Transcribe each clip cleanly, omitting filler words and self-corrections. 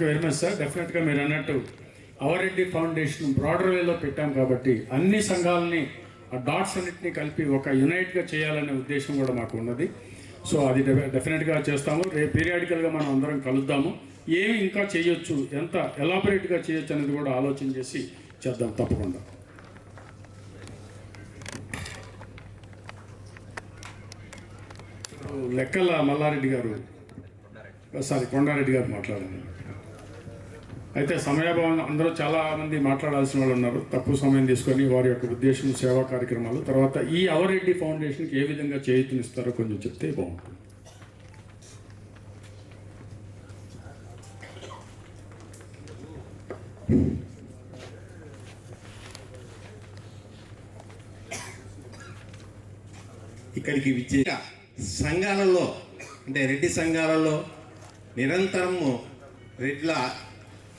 Very much sir. డెఫినెట్గా మీరు అన్నట్టు అవర్ రెడ్డి ఫౌండేషన్ బ్రాడర్ వేలో పెట్టాం కాబట్టి అన్ని సంఘాలని ఆ డాట్స్ అన్నింటినీ కలిపి ఒక యునైట్గా చేయాలనే ఉద్దేశం కూడా మాకు ఉన్నది. సో అది డెఫినెట్గా చేస్తాము. రేపు పీరియాడికల్గా మనం అందరం కలుద్దాము. ఏమి ఇంకా చేయొచ్చు, ఎంత ఎలాబరేట్గా చేయొచ్చు అనేది కూడా ఆలోచన చేసి చేద్దాం తప్పకుండా. లెక్కల మల్లారెడ్డి గారు కొండారెడ్డి గారు మాట్లాడారు. అయితే సమయాభావం అందరూ చాలామంది మాట్లాడాల్సిన వాళ్ళు ఉన్నారు. తక్కువ సమయం తీసుకొని వారి యొక్క ఉద్దేశం, సేవా కార్యక్రమాలు, తర్వాత ఈ అవర్ రెడ్డి ఫౌండేషన్కి ఏ విధంగా చేయూతనిస్తారో కొంచెం చెప్తే బాగుంటుంది. ఇక్కడికి విచ్చే సంఘాలలో అంటే రెడ్డి సంఘాలలో నిరంతరము రెడ్ల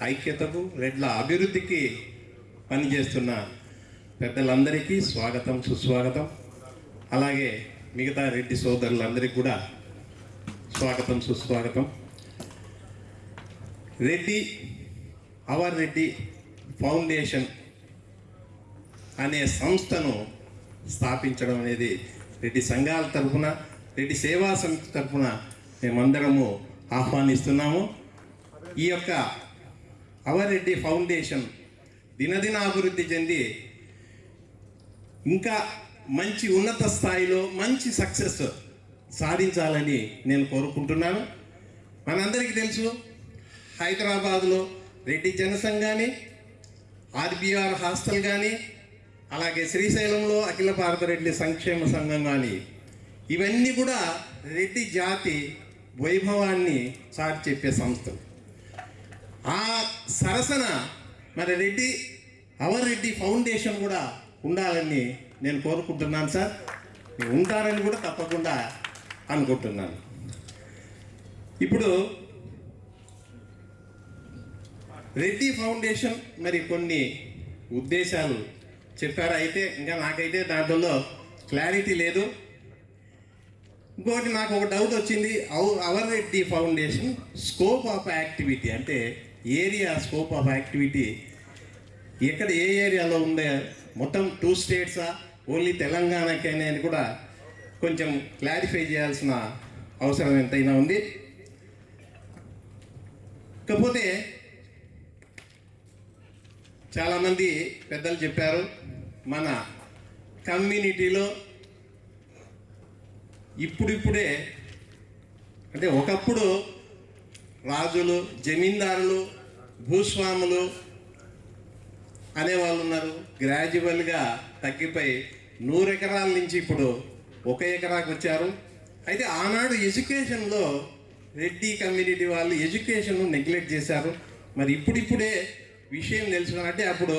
ఐక్యతకు, రెడ్ల అభివృద్ధికి పనిచేస్తున్న పెద్దలందరికీ స్వాగతం, సుస్వాగతం. అలాగే మిగతా రెడ్డి సోదరులందరికీ కూడా స్వాగతం, సుస్వాగతం. అవర్ రెడ్డి ఫౌండేషన్ అనే సంస్థను స్థాపించడం అనేది రెడ్డి సంఘాల తరఫున, రెడ్డి సేవా సమితి తరఫున మేమందరము ఆహ్వానిస్తున్నాము. ఈ యొక్క అవర్ రెడ్డి ఫౌండేషన్ దినదిన అభివృద్ధి చెంది ఇంకా మంచి ఉన్నత స్థాయిలో మంచి సక్సెస్ సాధించాలని నేను కోరుకుంటున్నాను. మనందరికీ తెలుసు, హైదరాబాద్లో రెడ్డి జనసంఘ్ కానీ, ఆర్బిఆర్ హాస్టల్ కానీ, అలాగే శ్రీశైలంలో అఖిల భారత రెడ్డి సంక్షేమ సంఘం కానీ, ఇవన్నీ కూడా రెడ్డి జాతి వైభవాన్ని చాటి చెప్పే సంస్థలు. ఆ సరసన మరి అవర్ రెడ్డి ఫౌండేషన్ కూడా ఉండాలని నేను కోరుకుంటున్నాను సార్. ఉంటారని కూడా తప్పకుండా అనుకుంటున్నాను. ఇప్పుడు రెడ్డి ఫౌండేషన్ మరి కొన్ని ఉద్దేశాలు చెప్పారు. అయితే ఇంకా నాకైతే దాంట్లో క్లారిటీ లేదు. ఇంకోటి నాకు ఒక డౌట్ వచ్చింది. Our Reddy foundation scope of activity అంటే ఏరియా స్కోప్ ఆఫ్ యాక్టివిటీ ఎక్కడ, ఏ ఏరియాలో ఉండే, మొత్తం 2 స్టేట్సా, ఓన్లీ తెలంగాణకేనే అని కూడా కొంచెం క్లారిఫై చేయాల్సిన అవసరం ఎంతైనా ఉంది. కాకపోతే చాలామంది పెద్దలు చెప్పారు, మన కమ్యూనిటీలో ఇప్పుడిప్పుడే అంటే ఒకప్పుడు రాజులు, జమీందారులు, భూస్వాములు అనేవాళ్ళు ఉన్నారు. గ్రాడ్యువల్గా తగ్గిపోయి 100 ఎకరాల నుంచి ఇప్పుడు 1 ఎకరాకు వచ్చారు. అయితే ఆనాడు ఎడ్యుకేషన్లో రెడ్డి కమ్యూనిటీ వాళ్ళు ఎడ్యుకేషన్ నెగ్లెక్ట్ చేశారు. మరి ఇప్పుడిప్పుడే విషయం తెలుసుకున్నారు. అంటే అప్పుడు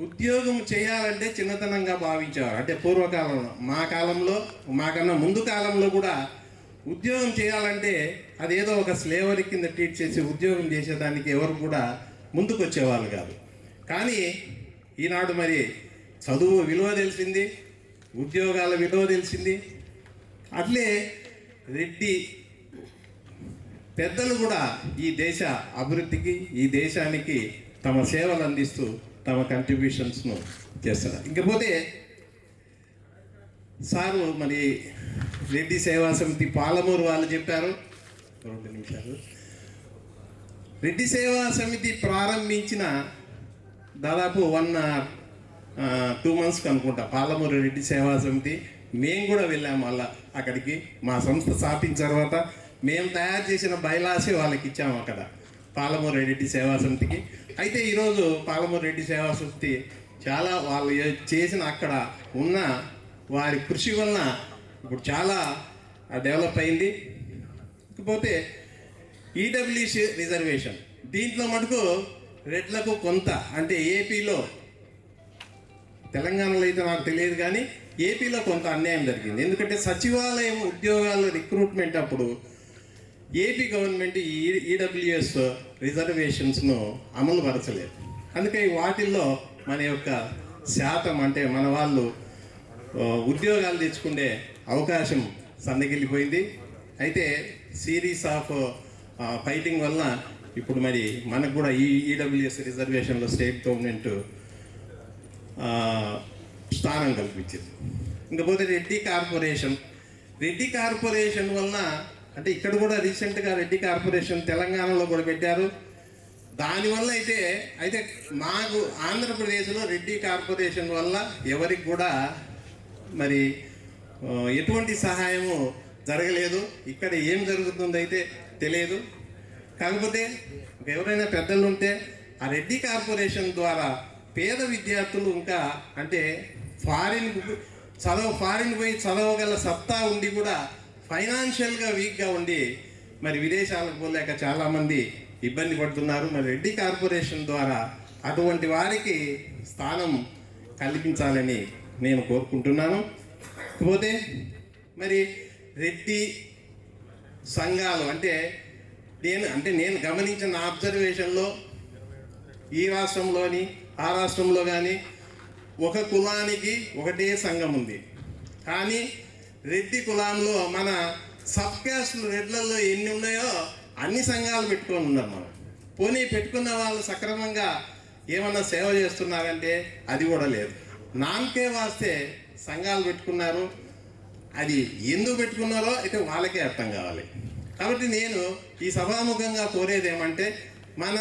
ఉద్యోగం చేయాలంటే చిన్నతనంగా భావించేవారు. అంటే పూర్వకాలంలో, మా కాలంలో, మాకన్నా ముందు కాలంలో కూడా ఉద్యోగం చేయాలంటే అదేదో ఒక స్లేవరీ కింద ట్రీట్ చేసి ఉద్యోగం చేసేదానికి ఎవరు కూడా ముందుకు వచ్చేవాళ్ళు కాదు. కానీ ఈనాడు మరి చదువు విలువ తెలిసింది, ఉద్యోగాల విలువ తెలిసింది. అట్లే రెడ్డి పెద్దలు కూడా ఈ దేశ అభివృద్ధికి, ఈ దేశానికి తమ సేవలు అందిస్తూ తమ కంట్రిబ్యూషన్స్ను చేస్తున్నారు. ఇంకపోతే సారు మరి రెడ్డి సేవా సమితి పాలమూరు వాళ్ళు చెప్పారు. 2 నిమిషాలు. రెడ్డి సేవా సమితి ప్రారంభించిన దాదాపు 1-2 మంత్స్కి అనుకుంటా పాలమూరు రెడ్డి సేవా సమితి. మేము కూడా వెళ్ళాము మళ్ళా అక్కడికి. మా సంస్థ స్థాపించిన తర్వాత మేము తయారు చేసిన బైలాసే వాళ్ళకి ఇచ్చాము అక్కడ పాలమూరు రెడ్డి సేవా సమితికి. అయితే ఈరోజు పాలమూరు రెడ్డి సేవా సమితి చాలా వాళ్ళు చేసిన అక్కడ ఉన్న వారి కృషి వలన ఇప్పుడు చాలా డెవలప్ అయింది. ఇకపోతే ఈడబ్ల్యూసీ రిజర్వేషన్, దీంట్లో మటుకు రెడ్లకు కొంత, అంటే ఏపీలో, తెలంగాణలో అయితే నాకు తెలియదు కానీ ఏపీలో కొంత అన్యాయం జరిగింది. ఎందుకంటే సచివాలయం ఉద్యోగాల రిక్రూట్మెంట్ అప్పుడు ఏపీ గవర్నమెంట్ ఈడబ్ల్యూఎస్ రిజర్వేషన్స్ను అమలు పరచలేదు. అందుకని వాటిల్లో మన యొక్క శాతం, అంటే మన వాళ్ళు ఉద్యోగాలు తెచ్చుకునే అవకాశం సన్నగిల్లిపోయింది. అయితే సిరీస్ ఆఫ్ ఫైటింగ్ వలన ఇప్పుడు మరి మనకు కూడా ఈ ఈడబ్ల్యూఎస్ రిజర్వేషన్లో స్టేట్ గవర్నమెంట్ స్థానం కల్పించింది. ఇంకపోతే రెడ్డి కార్పొరేషన్ వలన అంటే ఇక్కడ కూడా రీసెంట్గా రెడ్డి కార్పొరేషన్ తెలంగాణలో కూడా పెట్టారు. దానివల్ల అయితే మాకు ఆంధ్రప్రదేశ్లో రెడ్డి కార్పొరేషన్ వల్ల ఎవరికి కూడా మరి ఎటువంటి సహాయము జరగలేదు. ఇక్కడ ఏం జరుగుతుందో అయితే తెలియదు. కాకపోతే ఎవరైనా పెద్దలు ఉంటే ఆ రెడ్డి కార్పొరేషన్ ద్వారా పేద విద్యార్థులు ఇంకా అంటే ఫారిన్ పోయి చదవగల సత్తా ఉండి కూడా ఫైనాన్షియల్గా వీక్గా ఉండి మరి విదేశాలకు పోలేక చాలామంది ఇబ్బంది పడుతున్నారు. మరి రెడ్డి కార్పొరేషన్ ద్వారా అటువంటి వారికి స్థానం కల్పించాలని నేను కోరుకుంటున్నాను. పోతే మరి రెడ్డి సంఘాలు అంటే నేను గమనించిన అబ్జర్వేషన్లో ఈ రాష్ట్రంలోని ఆ రాష్ట్రంలో కానీ ఒక కులానికి ఒకటే సంఘం ఉంది. కానీ రెడ్డి కులంలో మన సబ్ క్యాస్ట్లు రెడ్లలో ఎన్ని ఉన్నాయో అన్ని సంఘాలు పెట్టుకొని ఉన్నారు. మనం పోనీ పెట్టుకున్న వాళ్ళు సక్రమంగా ఏమన్నా సేవ చేస్తున్నారంటే అది కూడా లేదు. నామకే వాస్తే సంఘాలు పెట్టుకున్నారు. అది ఎందుకు పెట్టుకున్నారో అయితే వాళ్ళకే అర్థం కావాలి. కాబట్టి నేను ఈ సభాముఖంగా కోరేది ఏమంటే మన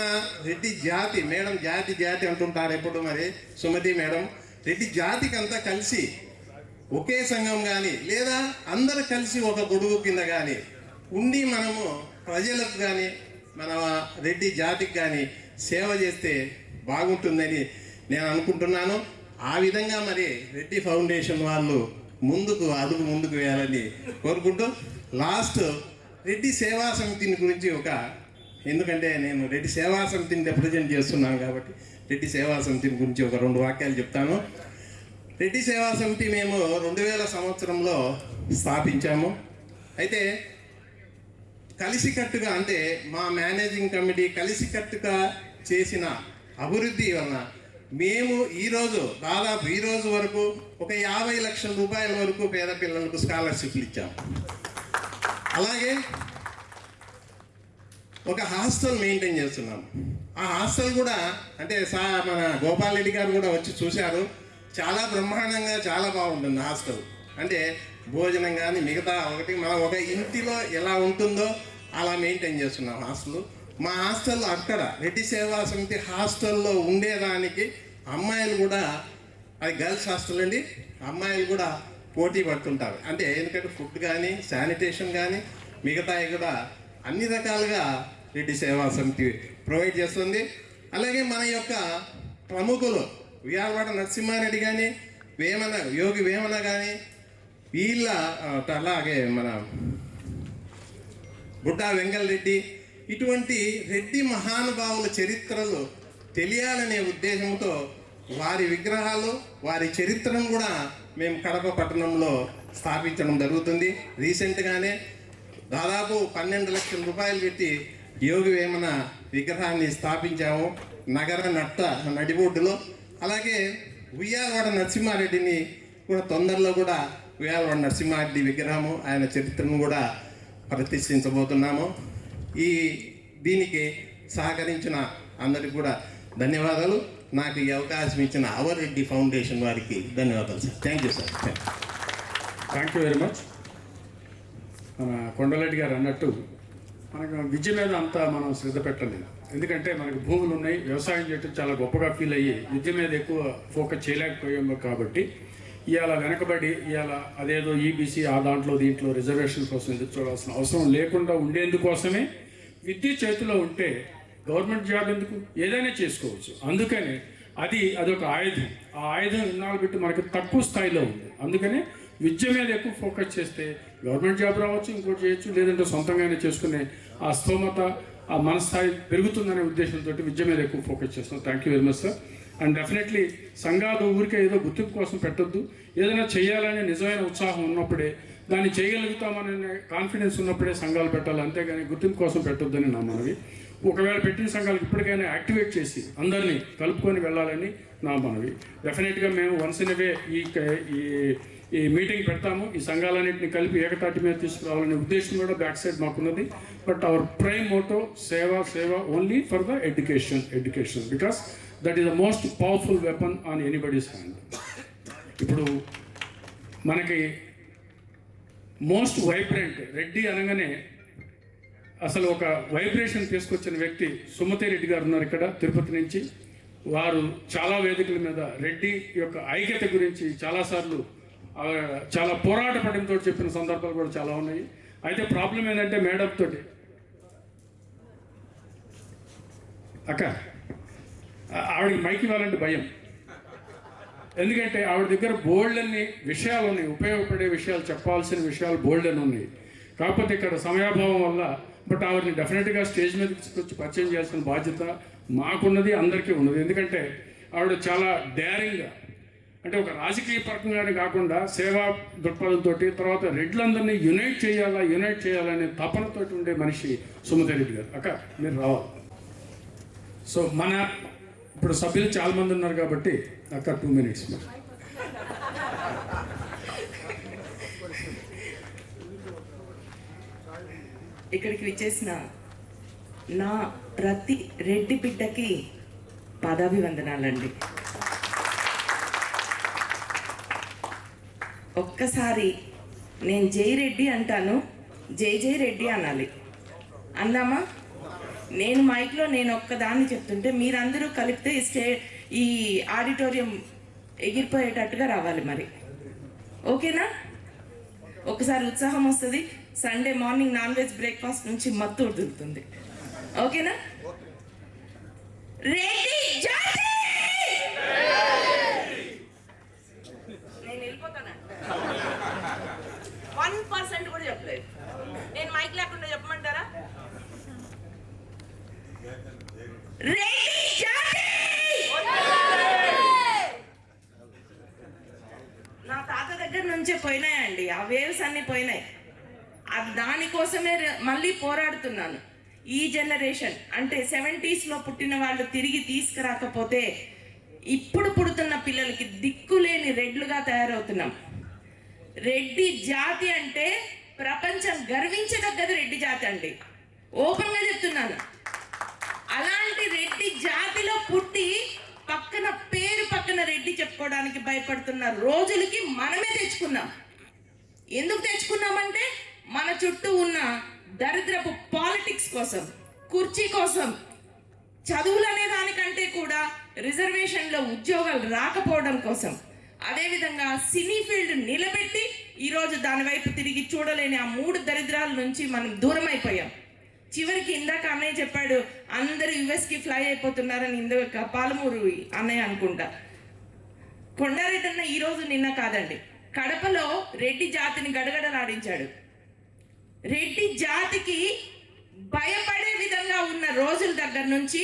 రెడ్డి జాతి మేడం జాతి అంటుంటారు ఎప్పుడు మరి సుమతి మేడం, రెడ్డి జాతికి అంతా కలిసి ఒకే సంఘం కానీ లేదా అందరు కలిసి ఒక గొడుగు కింద కానీ ఉండి మనము ప్రజలకు కానీ మన రెడ్డి జాతికి కానీ సేవ చేస్తే బాగుంటుందని నేను అనుకుంటున్నాను. ఆ విధంగా మరి రెడ్డి ఫౌండేషన్ వాళ్ళు ముందుకు వేయాలని కోరుకుంటూ లాస్ట్ రెడ్డి సేవా సమితిని గురించి ఎందుకంటే నేను రెడ్డి సేవా సమితిని రిప్రజెంట్ చేస్తున్నాను కాబట్టి రెడ్డి సేవా సమితిని గురించి ఒక 2 వాక్యాలు చెప్తాను. రెడ్డి సేవా సమితి మేము 2000 సంవత్సరంలో స్థాపించాము. అయితే కలిసికట్టుగా అంటే మా మేనేజింగ్ కమిటీ కలిసికట్టుగా చేసిన అభివృద్ధి వలన మేము దాదాపు ఈ రోజు వరకు ఒక 50 లక్షల రూపాయల వరకు పేద పిల్లలకు స్కాలర్షిప్లు ఇచ్చాము. అలాగే ఒక హాస్టల్ మెయింటైన్ చేస్తున్నాము. ఆ హాస్టల్ కూడా అంటే మన గోపాల్ రెడ్డి గారు కూడా వచ్చి చూశారు. చాలా బ్రహ్మాండంగా చాలా బాగుంటుంది హాస్టల్. అంటే భోజనం కానీ మిగతా మనం ఒక ఇంటిలో ఎలా ఉంటుందో అలా మెయింటైన్ చేస్తున్నాం హాస్టల్. మా హాస్టల్లో అక్కడ రెడ్డి సేవా సమితి హాస్టల్లో ఉండేదానికి అమ్మాయిలు కూడా, అది గర్ల్స్ హాస్టల్ అండి, అమ్మాయిలు కూడా పోటీ పడుతుంటారు. అంటే ఎందుకంటే ఫుడ్ కానీ శానిటేషన్ కానీ మిగతాయి కూడా అన్ని రకాలుగా రెడ్డి సేవా సమితి ప్రొవైడ్ చేస్తుంది. అలాగే మన యొక్క ప్రముఖులు ఉయ్యాలవాడ నరసింహారెడ్డి కానీ యోగి వేమన కానీ వీళ్ళ అలాగే మన బుడ్డా వెంగళరెడ్డి ఇటువంటి రెడ్డి మహానుభావుల చరిత్రలు తెలియాలనే ఉద్దేశంతో వారి విగ్రహాలు వారి చరిత్రను కూడా మేము కడప పట్టణంలో స్థాపించడం జరుగుతుంది. రీసెంట్గానే దాదాపు 12 లక్షల రూపాయలు పెట్టి యోగి వేమన విగ్రహాన్ని స్థాపించాము నగర నడిబొడ్డులో. అలాగే ఉయ్యాలవాడ నరసింహారెడ్డిని కూడా తొందరలో కూడా ఉయ్యాలవాడ నరసింహారెడ్డి విగ్రహము ఆయన చరిత్రను కూడా ప్రతిష్ఠించబోతున్నాము. దీనికి సహకరించిన అందరికి కూడా ధన్యవాదాలు. నాకు ఈ అవకాశం ఇచ్చిన అవర్ రెడ్డి ఫౌండేషన్ వారికి ధన్యవాదాలు sir. Thank you sir. Thank you very much. మన కొండలరెడ్డి గారు అన్నట్టు మనకు విద్య మీద అంతా మనం శ్రద్ధ పెట్టలేదు. ఎందుకంటే మనకు భూములు ఉన్నాయి, వ్యవసాయం చేయటం చాలా గొప్పగా ఫీల్ అయ్యి విద్య మీద ఎక్కువ ఫోకస్ చేయలేకపోయాము. కాబట్టి ఇవాళ వెనకబడి అదేదో ఈబీసీ దీంట్లో రిజర్వేషన్ కోసం ఎదురు చూడాల్సిన అవసరం లేకుండా ఉండేందుకోసమే విద్య చేతిలో ఉంటే గవర్నమెంట్ జాబ్ ఎందుకు, ఏదైనా చేసుకోవచ్చు. అందుకనే అదొక ఆయుధం. ఆ ఆయుధం ఇన్నాళ్ళు పెట్టి మనకి తక్కువ స్థాయిలో ఉంది. అందుకనే విద్య మీద ఎక్కువ ఫోకస్ చేస్తే గవర్నమెంట్ జాబ్ రావచ్చు, ఇంకోటి చేయొచ్చు, లేదంటే సొంతంగానే చేసుకునే ఆ స్తోమత ఆ మనస్థాయి పెరుగుతుందనే ఉద్దేశంతో విద్య మీద ఎక్కువ ఫోకస్ చేస్తాం. Thank you very much sir. And definitely సంఘాలు ఊరికే ఏదో గుర్తింపు కోసం పెట్టొద్దు. ఏదైనా చేయాలనే నిజమైన ఉత్సాహం ఉన్నప్పుడే, దాన్ని చేయగలుగుతామనే కాన్ఫిడెన్స్ ఉన్నప్పుడే సంఘాలు పెట్టాలి. అంతేగాని గుర్తింపు కోసం పెట్టొద్దని నా మనవి. ఒకవేళ పెట్టిన సంఘాలకు ఇప్పటికైనా యాక్టివేట్ చేసి అందరినీ కలుపుకొని వెళ్ళాలని నా మనవి. డెఫినెట్గా మేము వన్స్ ఇన్ అవే ఈ మీటింగ్ పెడతాము. ఈ సంఘాలన్నింటినీ కలిపి ఏకతాటి మీద తీసుకురావాలనే ఉద్దేశం కూడా బ్యాక్ సైడ్ మాకున్నది. బట్ అవర్ ప్రైమ్ మోటో సేవ only for the education because that is the most powerful weapon on anybody's hand. ఇప్పుడు మనకి మోస్ట్ వైబ్రెంట్ రెడ్డి అనగానే అసలు ఒక వైబ్రేషన్ తీసుకొచ్చిన వ్యక్తి సుమతి రెడ్డి గారు ఉన్నారు ఇక్కడ తిరుపతి నుంచి. వారు చాలా వేదికల మీద రెడ్డి యొక్క ఐక్యత గురించి చాలాసార్లు చాలా పోరాట పడంతో చెప్పిన సందర్భాలు కూడా చాలా ఉన్నాయి. అయితే ప్రాబ్లం ఏంటంటే మేడం తోటి అక్క ఆవిడకి మైక్ ఇవ్వాలంటే భయం. ఎందుకంటే ఆవిడ దగ్గర బోల్డ్ అన్ని విషయాలు ఉన్నాయి, ఉపయోగపడే విషయాలు, చెప్పాల్సిన విషయాలు బోల్డ్ అని ఉన్నాయి. కాకపోతే ఇక్కడ సమయాభావం వల్ల బట్ ఆవిడని డెఫినెట్గా స్టేజ్ మీదకి తీసుకొచ్చి పరిచయం చేయాల్సిన బాధ్యత మాకున్నది, అందరికీ ఉన్నది. ఎందుకంటే ఆవిడ చాలా డేరింగ్గా, అంటే ఒక రాజకీయ పరంగానే కాకుండా సేవా దృక్పథంతో, తర్వాత రెడ్లందరినీ యునైట్ చేయాలనే తపనతో ఉండే మనిషి సుమతి రెడ్డి గారు. అక్క మీరు రావాలి. సో ఇప్పుడు సభ్యులు చాలామంది ఉన్నారు కాబట్టి అక్క 2 minutes. ఇక్కడికి విచ్చేసిన నా ప్రతి రెడ్డి బిడ్డకి పాదాభివందనాలండి. ఒక్కసారి నేను జై రెడ్డి అంటాను, జై రెడ్డి అనాలి. అందామా? నేను మైక్లో నేను ఒక్కదాన్ని చెప్తుంటే మీరందరూ కలిపితే ఈ ఆడిటోరియం ఎగిరిపోయేటట్టుగా రావాలి. మరి ఓకేనా? ఒకసారి ఉత్సాహం వస్తుంది. Sunday morning non veg breakfast నుంచి మత్తు ఉడుతుంది. ఓకేనా? రెడ్డి జాతి! నేను వెళ్ళిపోతాను. 1% కూడా చెప్పలేదు. నేను మైక్ లేకుండా చెప్పమంటారా? రెడ్డి జాతి! నా తాత దగ్గర నుంచే పోయినాయండి ఆ వేవ్స్ అన్ని పోయినాయి. దానికోసమే మళ్ళీ పోరాడుతున్నాను. ఈ జనరేషన్ అంటే 70s పుట్టిన వాళ్ళు తిరిగి తీసుకురాకపోతే ఇప్పుడు పుడుతున్న పిల్లలకి దిక్కులేని రెడ్లుగా తయారవుతున్నాం. రెడ్డి జాతి అంటే ప్రపంచం గర్వించదగ్గది రెడ్డి జాతి అండి. ఓపెన్గా చెప్తున్నాను. అలాంటి రెడ్డి జాతిలో పుట్టి పక్కన రెడ్డి చెప్పుకోవడానికి భయపడుతున్న రోజులకి మనమే తెచ్చుకున్నాం. ఎందుకు తెచ్చుకున్నామంటే మన చుట్టూ ఉన్న దరిద్రపు పాలిటిక్స్ కోసం, కుర్చీ కోసం, చదువులు అనే దానికంటే కూడా రిజర్వేషన్లో ఉద్యోగాలు రాకపోవడం కోసం, అదేవిధంగా సినీ ఫీల్డ్ నిలబెట్టి ఈరోజు దాని వైపు తిరిగి చూడలేని ఆ 3 దరిద్రాల నుంచి మనం దూరం అయిపోయాం. చివరికి ఇందాక అన్నయ్య చెప్పాడు అందరూ యుఎస్కి ఫ్లై అయిపోతున్నారని. ఇందాక పాలమూరు అన్నయ్య అనుకుంటా, కొండారెడ్డి అన్న ఈరోజు నిన్న కాదండి కడపలో రెడ్డి జాతిని గడగడలాడించాడు. రెడ్డి జాతికి భయపడే విధంగా ఉన్న రోజుల దగ్గర నుంచి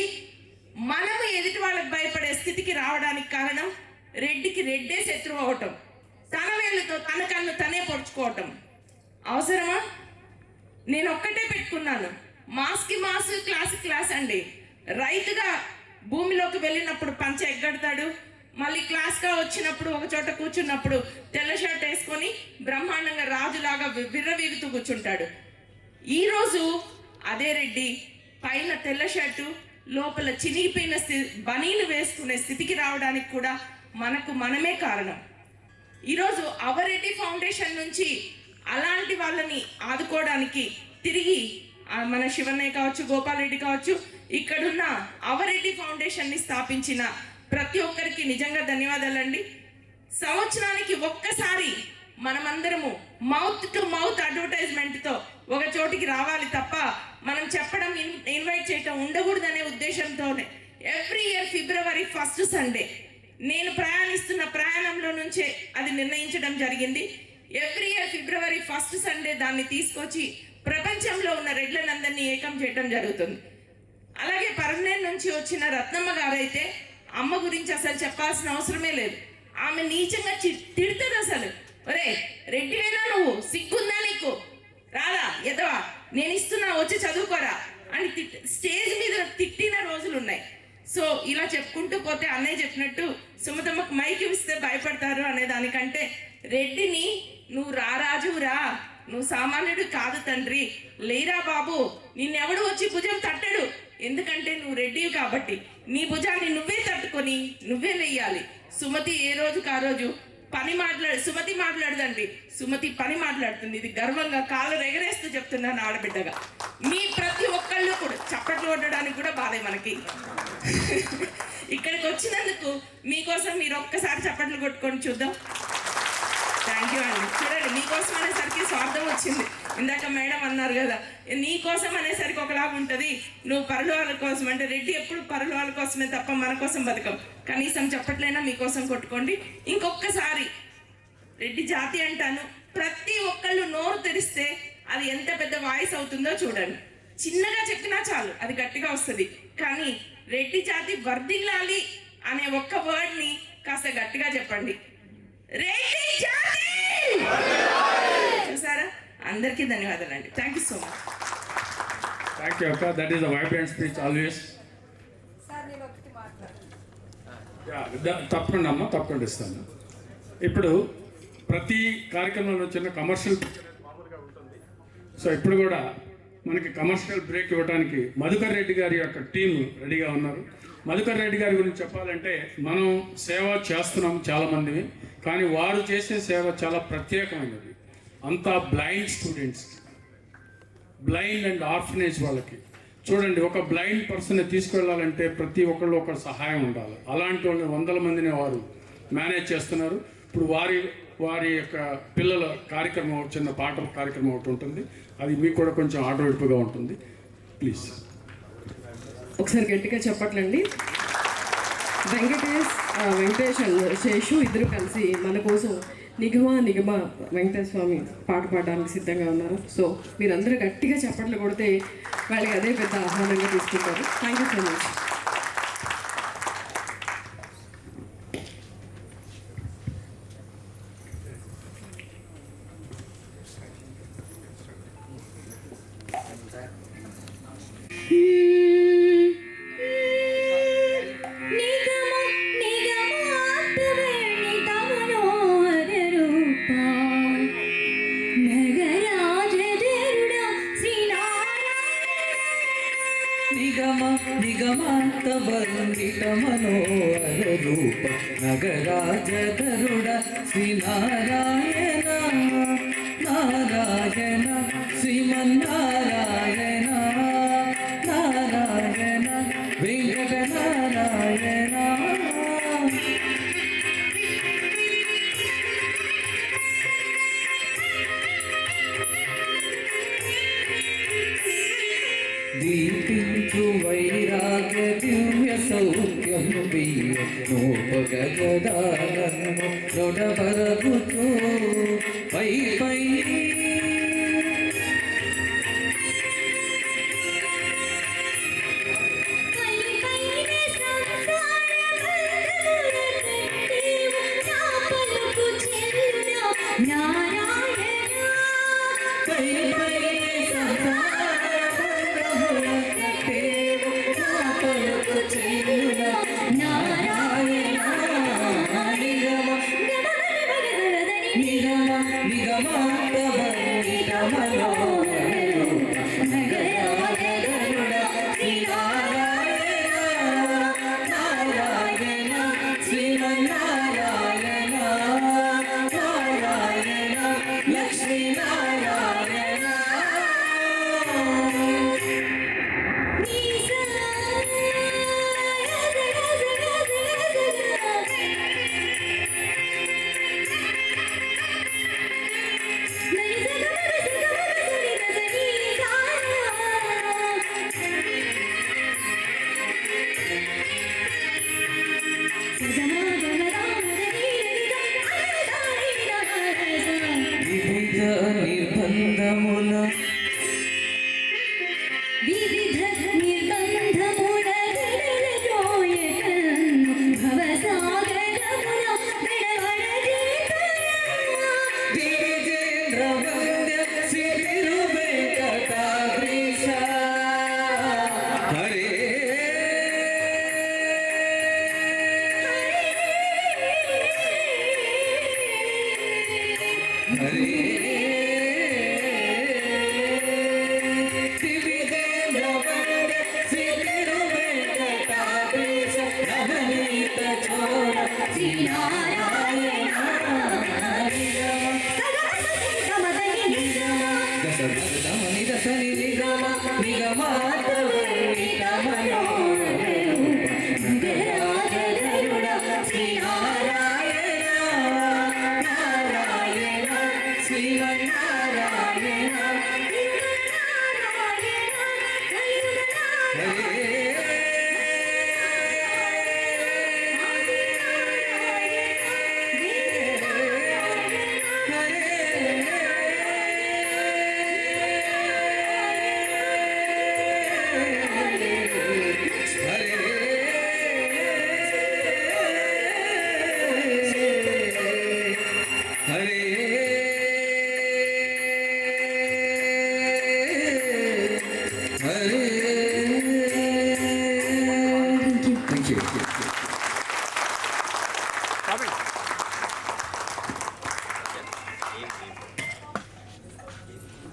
మనము ఎదుటి వాళ్ళకి భయపడే స్థితికి రావడానికి కారణం రెడ్డికి రెడ్డే శత్రువు అవటం, తన వేళ్ళతో తన కన్ను తనే పొడుచుకోవటం. అవసరమా? నేను ఒక్కటే పెట్టుకున్నాను, మాస్కి మాస్, క్లాస్ అండి. రైతుగా భూమిలోకి వెళ్ళినప్పుడు పంచ ఎగ్గడతాడు, మళ్ళీ క్లాస్గా వచ్చినప్పుడు ఒక చోట కూర్చున్నప్పుడు తెల్ల షర్ట్ వేసుకొని బ్రహ్మాండంగా రాజులాగా విర్రవీగుతూ కూర్చుంటాడు. ఈరోజు అదే రెడ్డి పైన తెల్ల షర్టు, లోపల చినిగిపోయిన బనీలు వేసుకునే స్థితికి రావడానికి కూడా మనమే కారణం. ఈరోజు అవరెడ్డి ఫౌండేషన్ నుంచి అలాంటి వాళ్ళని ఆదుకోవడానికి తిరిగి మన శివన్నయ్య కావచ్చు, గోపాల్ రెడ్డి కావచ్చు, ఇక్కడున్న అవరెడ్డి ఫౌండేషన్ని స్థాపించిన ప్రతి ఒక్కరికి నిజంగా ధన్యవాదాలండి. సంవత్సరానికి ఒక్కసారి మనమందరము మౌత్ టు మౌత్ అడ్వర్టైజ్మెంట్తో ఒక చోటికి రావాలి తప్ప మనం చెప్పడం, ఇన్వైట్ చేయటం ఉండకూడదనే ఉద్దేశంతోనే every year February 1st Sunday నేను ప్రయాణిస్తున్న ప్రయాణంలో నుంచే అది నిర్ణయించడం జరిగింది. Every year February 1st Sunday దాన్ని తీసుకొచ్చి ప్రపంచంలో ఉన్న రెడ్లందరినీ ఏకం చేయడం జరుగుతుంది. అలాగే పర్మనెంట్ నుంచి వచ్చిన రత్నమ్మ గారైతే అమ్మ గురించి అసలు చెప్పాల్సిన అవసరమే లేదు. ఆమె నీచంగా తిడుతుంది. అసలు ఒరే రెడ్డివేనా నువ్వు, సిగ్గుందా నీకు, రాదా ఎదవా, నేను ఇస్తున్నా వచ్చి చదువుకోరా అని స్టేజ్ మీద తిట్టిన రోజులు ఉన్నాయి. సో ఇలా చెప్పుకుంటూ పోతే అన్నయ్య చెప్పినట్టు సుమతమ్మకు మైక్ ఇస్తే భయపడతారు అనే దానికంటే రెడ్డిని నువ్వు రారాజు రా, నువ్వు సామాన్యుడు కాదు తండ్రి, లేరా బాబు, నిన్నెవడు వచ్చి భుజం తట్టడు, ఎందుకంటే నువ్వు రెడ్డివి కాబట్టి నీ భుజాన్ని నువ్వే తట్టుకొని నువ్వే వెయ్యాలి. సుమతి ఏ రోజుకి ఆ రోజు సుమతి మాట్లాడదండి, సుమతి పని మాట్లాడుతుంది. ఇది గర్వంగా కాళ్ళు ఎగరేస్తూ చెప్తున్నాను ఆడబిడ్డగా. మీ ప్రతి ఒక్కళ్ళు కూడా చప్పట్లు కొట్టడానికి కూడా బాధే మనకి. ఇక్కడికి వచ్చినందుకు మీకోసం మీరు ఒక్కసారి చప్పట్లు కొట్టుకొని చూద్దాం. థ్యాంక్ యూ అండి. చూడండి, మీకోసం అనేసరికి స్వార్థం వచ్చింది. ఇందాక మేడం అన్నారు కదా, నీ కోసం అనేసరికి ఒకలాగా ఉంటుంది, నువ్వు పరుల వాళ్ళ కోసం అంటే రెడ్డి ఎప్పుడు పరుల వాళ్ళ కోసమే తప్ప మన కోసం బతకం. కనీసం చెప్పట్లైనా మీకోసం కొట్టుకోండి. ఇంకొకసారి రెడ్డి జాతి అంటాను, ప్రతి ఒక్కళ్ళు నోరు తెరిస్తే అది ఎంత పెద్ద వాయిస్ అవుతుందో చూడండి. చిన్నగా చెప్పినా చాలు, అది గట్టిగా వస్తుంది. కానీ రెడ్డి జాతి వర్ధిల్లాలి అనే ఒక్క వర్డ్ని కాస్త గట్టిగా చెప్పండి, రెడ్డి జాతి. చూసారా? అందరికీ ధన్యవాదాలండి. Thank you so much. Thank you అక్క. That is the vibrant speech always. తప్పకుండా అమ్మా, తప్పకుండా ఇస్తాను. ఇప్పుడు ప్రతి కార్యక్రమంలో చిన్న కమర్షియల్ మామూలుగా ఉంటుంది. సో ఇప్పుడు కూడా మనకి కమర్షియల్ బ్రేక్ ఇవ్వడానికి మధుకర్ రెడ్డి గారి యొక్క టీం రెడీగా ఉన్నారు. మధుకర్ రెడ్డి గారి గురించి చెప్పాలంటే మనం సేవ చేస్తున్నాం చాలామంది, కానీ వారు చేసే సేవ చాలా ప్రత్యేకమైనది. అంతా blind students, blind and orphanage వాళ్ళకి. చూడండి, ఒక బ్లైండ్ పర్సన్ని తీసుకెళ్ళాలంటే ప్రతి ఒక్కళ్ళు ఒక సహాయం ఉండాలి. అలాంటి వాళ్ళు 100 మందిని వారు మేనేజ్ చేస్తున్నారు. ఇప్పుడు వారి యొక్క పిల్లల కార్యక్రమం, చిన్న పాటల కార్యక్రమం ఒకటి ఉంటుంది, అది మీకు కూడా కొంచెం ఆటోడిపుగా ఉంటుంది. ప్లీజ్ ఒకసారి గట్టిగా చెప్పట్లండి. వెంకటేష్ అండ్ శేషు ఇద్దరు కలిసి మన కోసం నిగమ వెంకటేశ్వర స్వామి పాట పాడడానికి సిద్ధంగా ఉన్నారు. సో మీరందరూ గట్టిగా చప్పట్లు కొడితే వాళ్ళకి అదే పెద్ద ఆహ్వానంగా తీసుకుంటారు. Thank you so much. నిగమాంతవర్ణిత మనోహర రూప నగరాజధరుడ శ్రీనారాయణ నారాయణ శ్రీమన్నారాయణ నారాయణ వెంకట నారాయణ. దీపించు వైరాగ్య దివ్య సౌఖ్యం నోపగదానము నొడబరగుతూ పై పై నిర్బంధమున హరే దివిజేంద్ర వరద శ్రీ తిరు వెంకటాద్రీశ నవనీత చోర శ్రీ నారాయణ దశమని దశని నిగమ నిగమాతవర్ణిత మనోహర శ్రీ నారాయణ నారాయణ శ్రీమన్నారాయణ హరే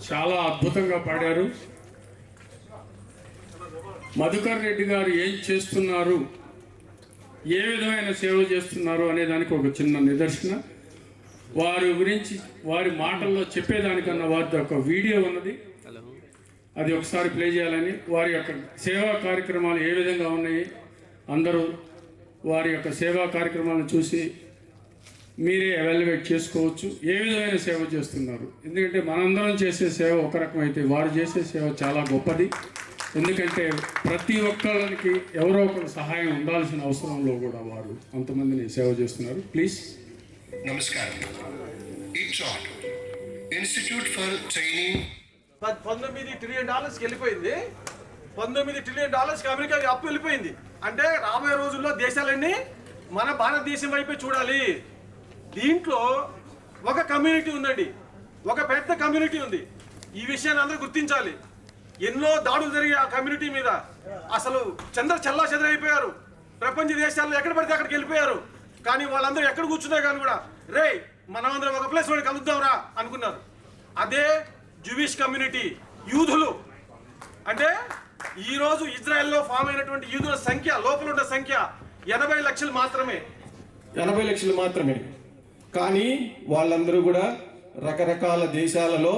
చాలా అద్భుతంగా పాడారు. మధుకర్ రెడ్డి గారు ఏం చేస్తున్నారు, ఏ విధమైన సేవ చేస్తున్నారు అనే దానికి ఒక చిన్న నిదర్శన. వారి గురించి వారి మాటల్లో చెప్పేదానికన్నా వారి ఒక వీడియో ఉన్నది, అది ఒకసారి ప్లే చేయాలని. వారి యొక్క సేవా కార్యక్రమాలు ఏ విధంగా ఉన్నాయి, అందరూ వారి యొక్క సేవా కార్యక్రమాలను చూసి మీరే ఎవాల్యుయేట్ చేసుకోవచ్చు ఏ విధమైన సేవ చేస్తున్నారు. ఎందుకంటే మనందరం చేసే సేవ ఒక రకం అయితే వారు చేసే సేవ చాలా గొప్పది. ఎందుకంటే ప్రతి ఒక్కరికి ఎవరో ఒకరు సహాయం ఉండాల్సిన అవసరంలో కూడా వారు అంతమందిని సేవ చేస్తున్నారు. ప్లీజ్. నమస్కారం. ఇట్సాట్ ఇన్స్టిట్యూట్ ఫర్ ట్రైనింగ్ $19 ట్రిలియన్ వెళ్ళిపోయింది. $19 ట్రిలియన్ అమెరికాకి అప్పు వెళ్ళిపోయింది. అంటే రాబోయే రోజుల్లో దేశాలన్నీ మన భారతదేశం వైపే చూడాలి. దీంట్లో ఒక కమ్యూనిటీ ఉందండి, ఒక పెద్ద కమ్యూనిటీ ఉంది. ఈ విషయాన్ని అందరూ గుర్తించాలి. ఎన్నో దాడులు జరిగే ఆ కమ్యూనిటీ మీద అసలు చెల్లా చెదరైపోయారు. ప్రపంచ దేశాల్లో ఎక్కడ పడితే అక్కడికి వెళ్ళిపోయారు. కానీ వాళ్ళందరూ ఎక్కడ కూర్చున్నా కానీ కూడా రే మనమందరం ఒక ప్లేస్ లో కలుద్దాంరా అనుకున్నారు. అదే జూయిష్ కమ్యూనిటీ, యూదులు. అంటే ఈరోజు ఇజ్రాయెల్లో ఫామ్ అయినటువంటి యూదుల సంఖ్య, లోపల ఉన్న సంఖ్య 80 లక్షలు మాత్రమే. 80 లక్షలు మాత్రమే. కానీ వాళ్ళందరూ కూడా రకరకాల దేశాలలో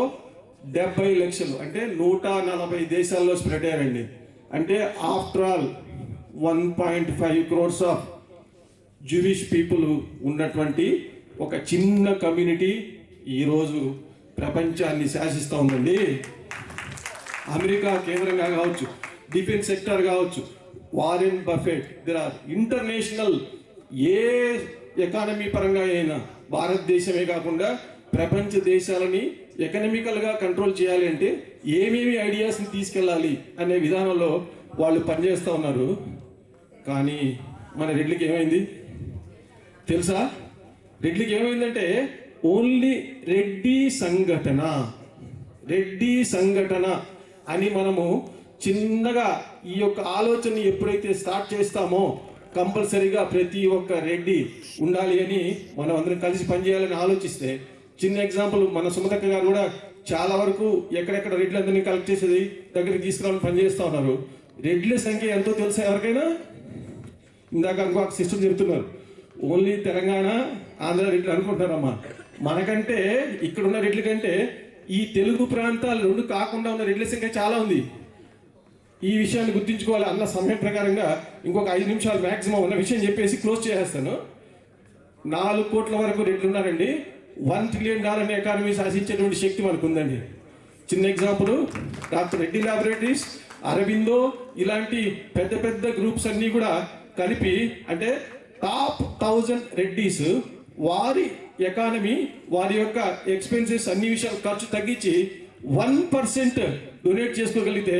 70 లక్షలు అంటే 140 దేశాల్లో స్ప్రెడ్ అయ్యారండి. అంటే after all 1.5 crores of Jewish people ఉన్నటువంటి ఒక చిన్న కమ్యూనిటీ ఈరోజు ప్రపంచాన్ని శాసిస్తూ ఉందండి. అమెరికా కేంద్రంగా కావచ్చు, డిఫెన్స్ సెక్టర్ కావచ్చు, Warren Buffett, there are international ఏ ఎకానమీ పరంగా అయినా భారతదేశమే కాకుండా ప్రపంచ దేశాలని ఎకనామికల్గా కంట్రోల్ చేయాలి అంటే ఏమేమి ఐడియాస్ని తీసుకెళ్ళాలి అనే విధానంలో వాళ్ళు పనిచేస్తూ ఉన్నారు. కానీ మన రెడ్లకి ఏమైంది తెలుసా? రెడ్లకి ఏమైందంటే ఓన్లీ రెడ్డి సంఘటన అని మనము చిన్నగా ఈ యొక్క ఆలోచనని ఎప్పుడైతే స్టార్ట్ చేస్తామో కంపల్సరీగా ప్రతి ఒక్క రెడ్డి ఉండాలి అని మనం అందరం కలిసి పనిచేయాలని ఆలోచిస్తే, చిన్న ఎగ్జాంపుల్ మన సుమతక్క గారు కూడా చాలా వరకు ఎక్కడెక్కడ రెడ్లందరినీ కలెక్ట్ చేసేది దగ్గరికి తీసుకురావాలని పనిచేస్తూ ఉన్నారు. రెడ్ల సంఖ్య ఎంతో తెలుసా ఎవరికైనా? ఇందాక ఇంకొక సిస్టమ్ చెప్తున్నారు, ఓన్లీ తెలంగాణ ఆంధ్ర రెడ్లు అనుకుంటారమ్మా. మనకంటే ఇక్కడున్న రెడ్ల కంటే ఈ తెలుగు ప్రాంతాలు రెండు కాకుండా ఉన్న రెడ్ల సంఖ్య చాలా ఉంది. ఈ విషయాన్ని గుర్తించుకోవాలి. అన్న సమయం ప్రకారంగా ఇంకొక 5 నిమిషాలు మ్యాక్సిమం ఉన్న విషయం చెప్పేసి క్లోజ్ చేసేస్తాను. 4 కోట్ల వరకు రెడ్లు ఉన్నారండి. $1 ట్రిలియన్ ఎకానమీ శాసించేటువంటి శక్తి మనకు ఉందండి. చిన్న example, doctor Reddy laboratories, Aurobindo ఇలాంటి పెద్ద పెద్ద గ్రూప్స్ అన్నీ కూడా కలిపి అంటే టాప్ 1000 రెడ్డీస్ వారి ఎకానమీ, వారి యొక్క ఎక్స్పెన్సెస్ అన్ని విషయాలు ఖర్చు తగ్గించి 1% డొనేట్ చేసుకోగలిగితే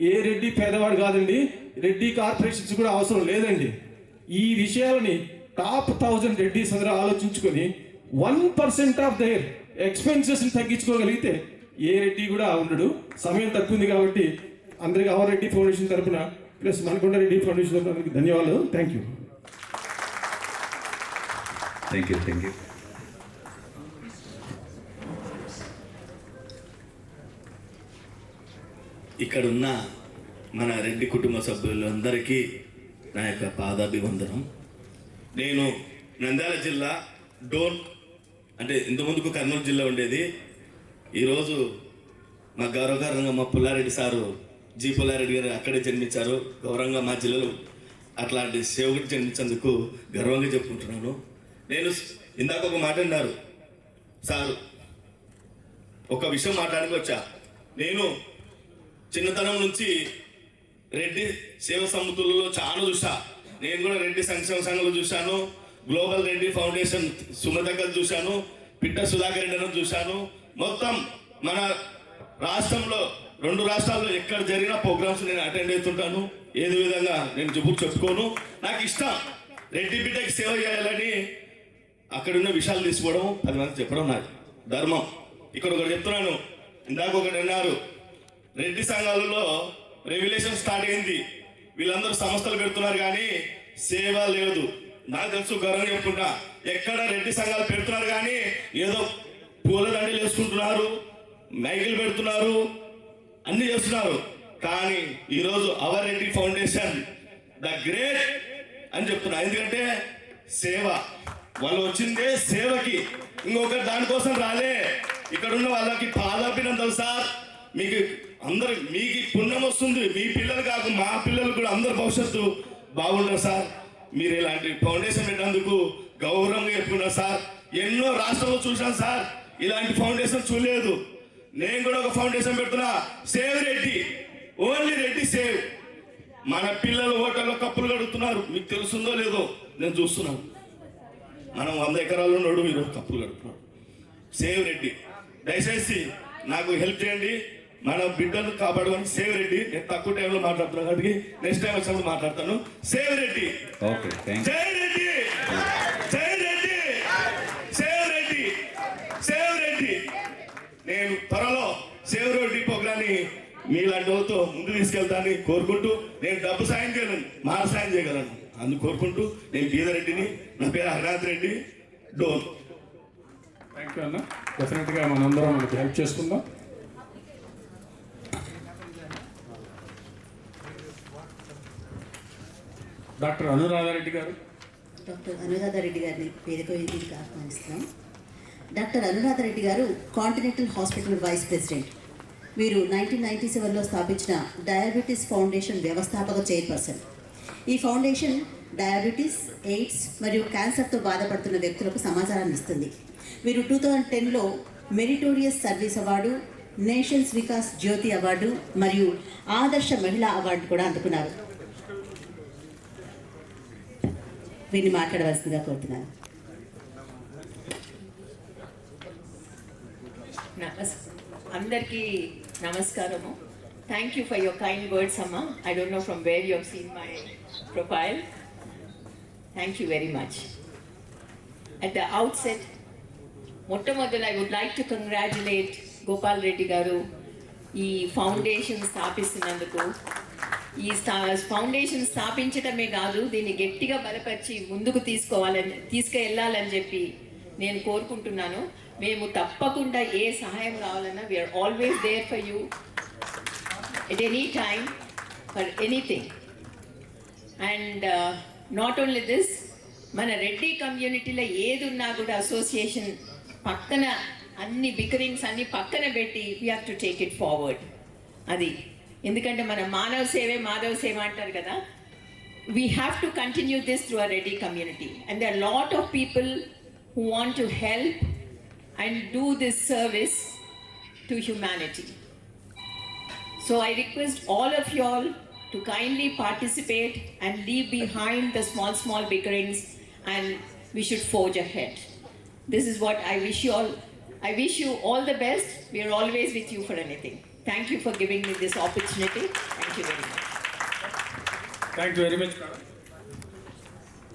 ఏ రెడ్డి పేదవాడు కాదండి. రెడ్డి కార్పొరేషన్స్ కూడా అవసరం లేదండి. ఈ విషయాలని టాప్ 1000 రెడ్డీస్ అందరూ ఆలోచించుకొని 1% ఆఫ్ దైర్ ఎక్స్పెన్సెస్ తగ్గించుకోగలిగితే ఏ రెడ్డి కూడా ఉండడు. సమయం తక్కువ ఉంది కాబట్టి అందరికీ అవర్ రెడ్డి ఫౌండేషన్ తరఫున ప్లస్ మనకొండ రెడ్డి ఫౌండేషన్ తరఫున అందరికీ ధన్యవాదాలు. Thank you. ఇక్కడున్న మన రెడ్డి కుటుంబ సభ్యులందరికీ నా యొక్క పాదాభివందనం. నేను నంద్యాల జిల్లా డోన్ అంటే ఇంతకుముందుకు కర్నూలు జిల్లా ఉండేది. ఈరోజు మా గౌరవకారంగా మా పుల్లారెడ్డి సారు జి పుల్లారెడ్డి గారు అక్కడే జన్మించారు. గౌరవంగా మా జిల్లాలో అట్లాంటి సేవకుడు జన్మించేందుకు గర్వంగా చెప్పుకుంటున్నాను. నేను ఇందాక ఒక మాట అన్నారు సార్, ఒక విషయం మాట్లాడానికి వచ్చా. నేను చిన్నతనం నుంచి రెడ్డి సేవ సమితులలో చాలా చూసా. నేను కూడా రెడ్డి సంక్షేమ సంఘంలో చూశాను, గ్లోబల్ రెడ్డి ఫౌండేషన్ సుమదగ్గలు చూశాను, పిట్ట సుధాకర్ రెడ్డి చూశాను. మొత్తం మన రాష్ట్రంలో 2 రాష్ట్రాల్లో ఎక్కడ జరిగిన ప్రోగ్రామ్స్ నేను అటెండ్ అవుతుంటాను. ఏది విధంగా నేను చెప్పుకోను. నాకు ఇష్టం రెడ్డి బిడ్డకి సేవ చేయాలని. అక్కడున్న విషయాలు తీసుకోవడం 10 మంది చెప్పడం నాకు ధర్మం. ఇక్కడ ఒకటి చెప్తున్నాను, ఇందాక ఒకటి అన్నారు, రెడ్డి సంఘాలలో రెగ్యులేషన్ స్టార్ట్ అయింది, వీళ్ళందరూ సంస్థలు పెడుతున్నారు కానీ సేవ లేదు. నాకు తెలుసు, గౌరవంగా చెప్పుకుంటా, ఎక్కడ రెడ్డి సంఘాలు పెడుతున్నారు కానీ ఏదో పూల దండలు వేసుకుంటున్నారు, మైకులు పెడుతున్నారు, అన్ని చేస్తున్నారు. కానీ ఈరోజు our Reddy foundation the great అని చెప్తున్నా. ఎందుకంటే సేవ, వాళ్ళు వచ్చిందే సేవకి, ఇంకొకటి దానికోసం రాలే. ఇక్కడ ఉన్న వాళ్ళకి పాదాభినందనలు సార్. మీకు పుణ్యం వస్తుంది, మీ పిల్లలు కాదు మా పిల్లలు కూడా అందరు భవిష్యత్తు బాగుంటారు సార్. మీరు ఇలాంటి ఫౌండేషన్ పెట్టినందుకు గౌరవంగా చెప్పుకున్నారు సార్. ఎన్నో రాష్ట్రంలో చూసాను సార్, ఇలాంటి ఫౌండేషన్ చూడలేదు. నేను కూడా ఒక ఫౌండేషన్ పెడుతున్నా, save Reddy, only Reddy save. మన పిల్లలు హోటల్లో కప్పులు కడుగుతున్నారు, మీకు తెలుస్తుందో లేదో నేను చూస్తున్నాను. మనం 100 ఎకరాల్లో ఉన్నాడు, ఈరోజు కప్పులు కడుతున్నాడు. సేవ్ రెడ్డి, దయచేసి నాకు హెల్ప్ చేయండి, మన బిడ్డలు కాపాడుకొని. సేవ్ రెడ్డి, నేను తక్కువ టైంలో మాట్లాడుతున్నాను కాబట్టి నెక్స్ట్ టైం వచ్చినప్పుడు మాట్లాడతాను. సేవ్ రెడ్డి, జై రెడ్డి, జై రెడ్డి, సేవ్ రెడ్డి, సేవ్ రెడ్డి. నేను త్వరలో సేవ్ రెడ్డి ప్రోగ్రాన్ని మీలాంటి వాళ్ళతో ముందు తీసుకెళ్తానని కోరుకుంటూ, నేను డబ్బు సాయం చేయగలను, మాట సాయం చేయగలను అందుకు కోరుకుంటూ, నేను బీదరెడ్డిని, నా పేరు హరినాథ్ రెడ్డి, డోన్. థ్యాంక్ యూ అన్న. డెఫినెట్గా మనందరం మనకి హెల్ప్ చేసుకుందాం. డాక్టర్ అనురాధారెడ్డి గారు. డాక్టర్ అనురాధారెడ్డి గారిని వేదిక వేదికగా ఆహ్వానిస్తున్నాం. డాక్టర్ అనురాధారెడ్డి గారు కాంటినెంటల్ హాస్పిటల్ వైస్ ప్రెసిడెంట్. వీరు 1997లో స్థాపించిన డయాబెటీస్ ఫౌండేషన్ వ్యవస్థాపక చైర్పర్సన్. ఈ ఫౌండేషన్ డయాబెటీస్, ఎయిడ్స్ మరియు క్యాన్సర్తో బాధపడుతున్న వ్యక్తులకు సమాచారాన్ని ఇస్తుంది. వీరు 2010లో meritorious service award, nations Vikas Jyoti award మరియు ఆదర్శ మహిళా అవార్డు కూడా అందుకున్నారు. వీరిని మాట్లాడవలసిందిగా కోరుతున్నాను. అందరికీ నమస్కారము. Thank you for your kind words అమ్మా. I don't know from where you have seen my profile. Thank you very much. At the outset, మొట్టమొదలు I would like to congratulate Gopal Reddy garu ఈ ఫౌండేషన్ స్థాపిస్తున్నందుకు. ఈ ఫౌండేషన్ స్థాపించడమే కాదు, దీన్ని గట్టిగా బలపరిచి ముందుకు తీసుకెళ్ళాలని చెప్పి నేను కోరుకుంటున్నాను. మేము తప్పకుండా ఏ సహాయం కావాలన్నా we are always there for you at any time for anything. And not only this, మన రెడ్డి కమ్యూనిటీలో ఏది ఉన్నా కూడా అసోసియేషన్ పక్కన అన్ని బికరింగ్స్ అన్ని పక్కన పెట్టి we have to take it forward. అది ఎందుకంటే మన మానవ సేవే మాధవ సేవ అంటారు కదా. We have to continue this through our Reddy community. And there are lot of people who want to help and do this service to humanity. So I request all of you all to kindly participate and leave behind the small bickerings, and we should forge ahead. This is what I wish you all. I wish you all the best. We are always with you for anything. Thank you for giving me this opportunity. Thank you very much. Thank you very much.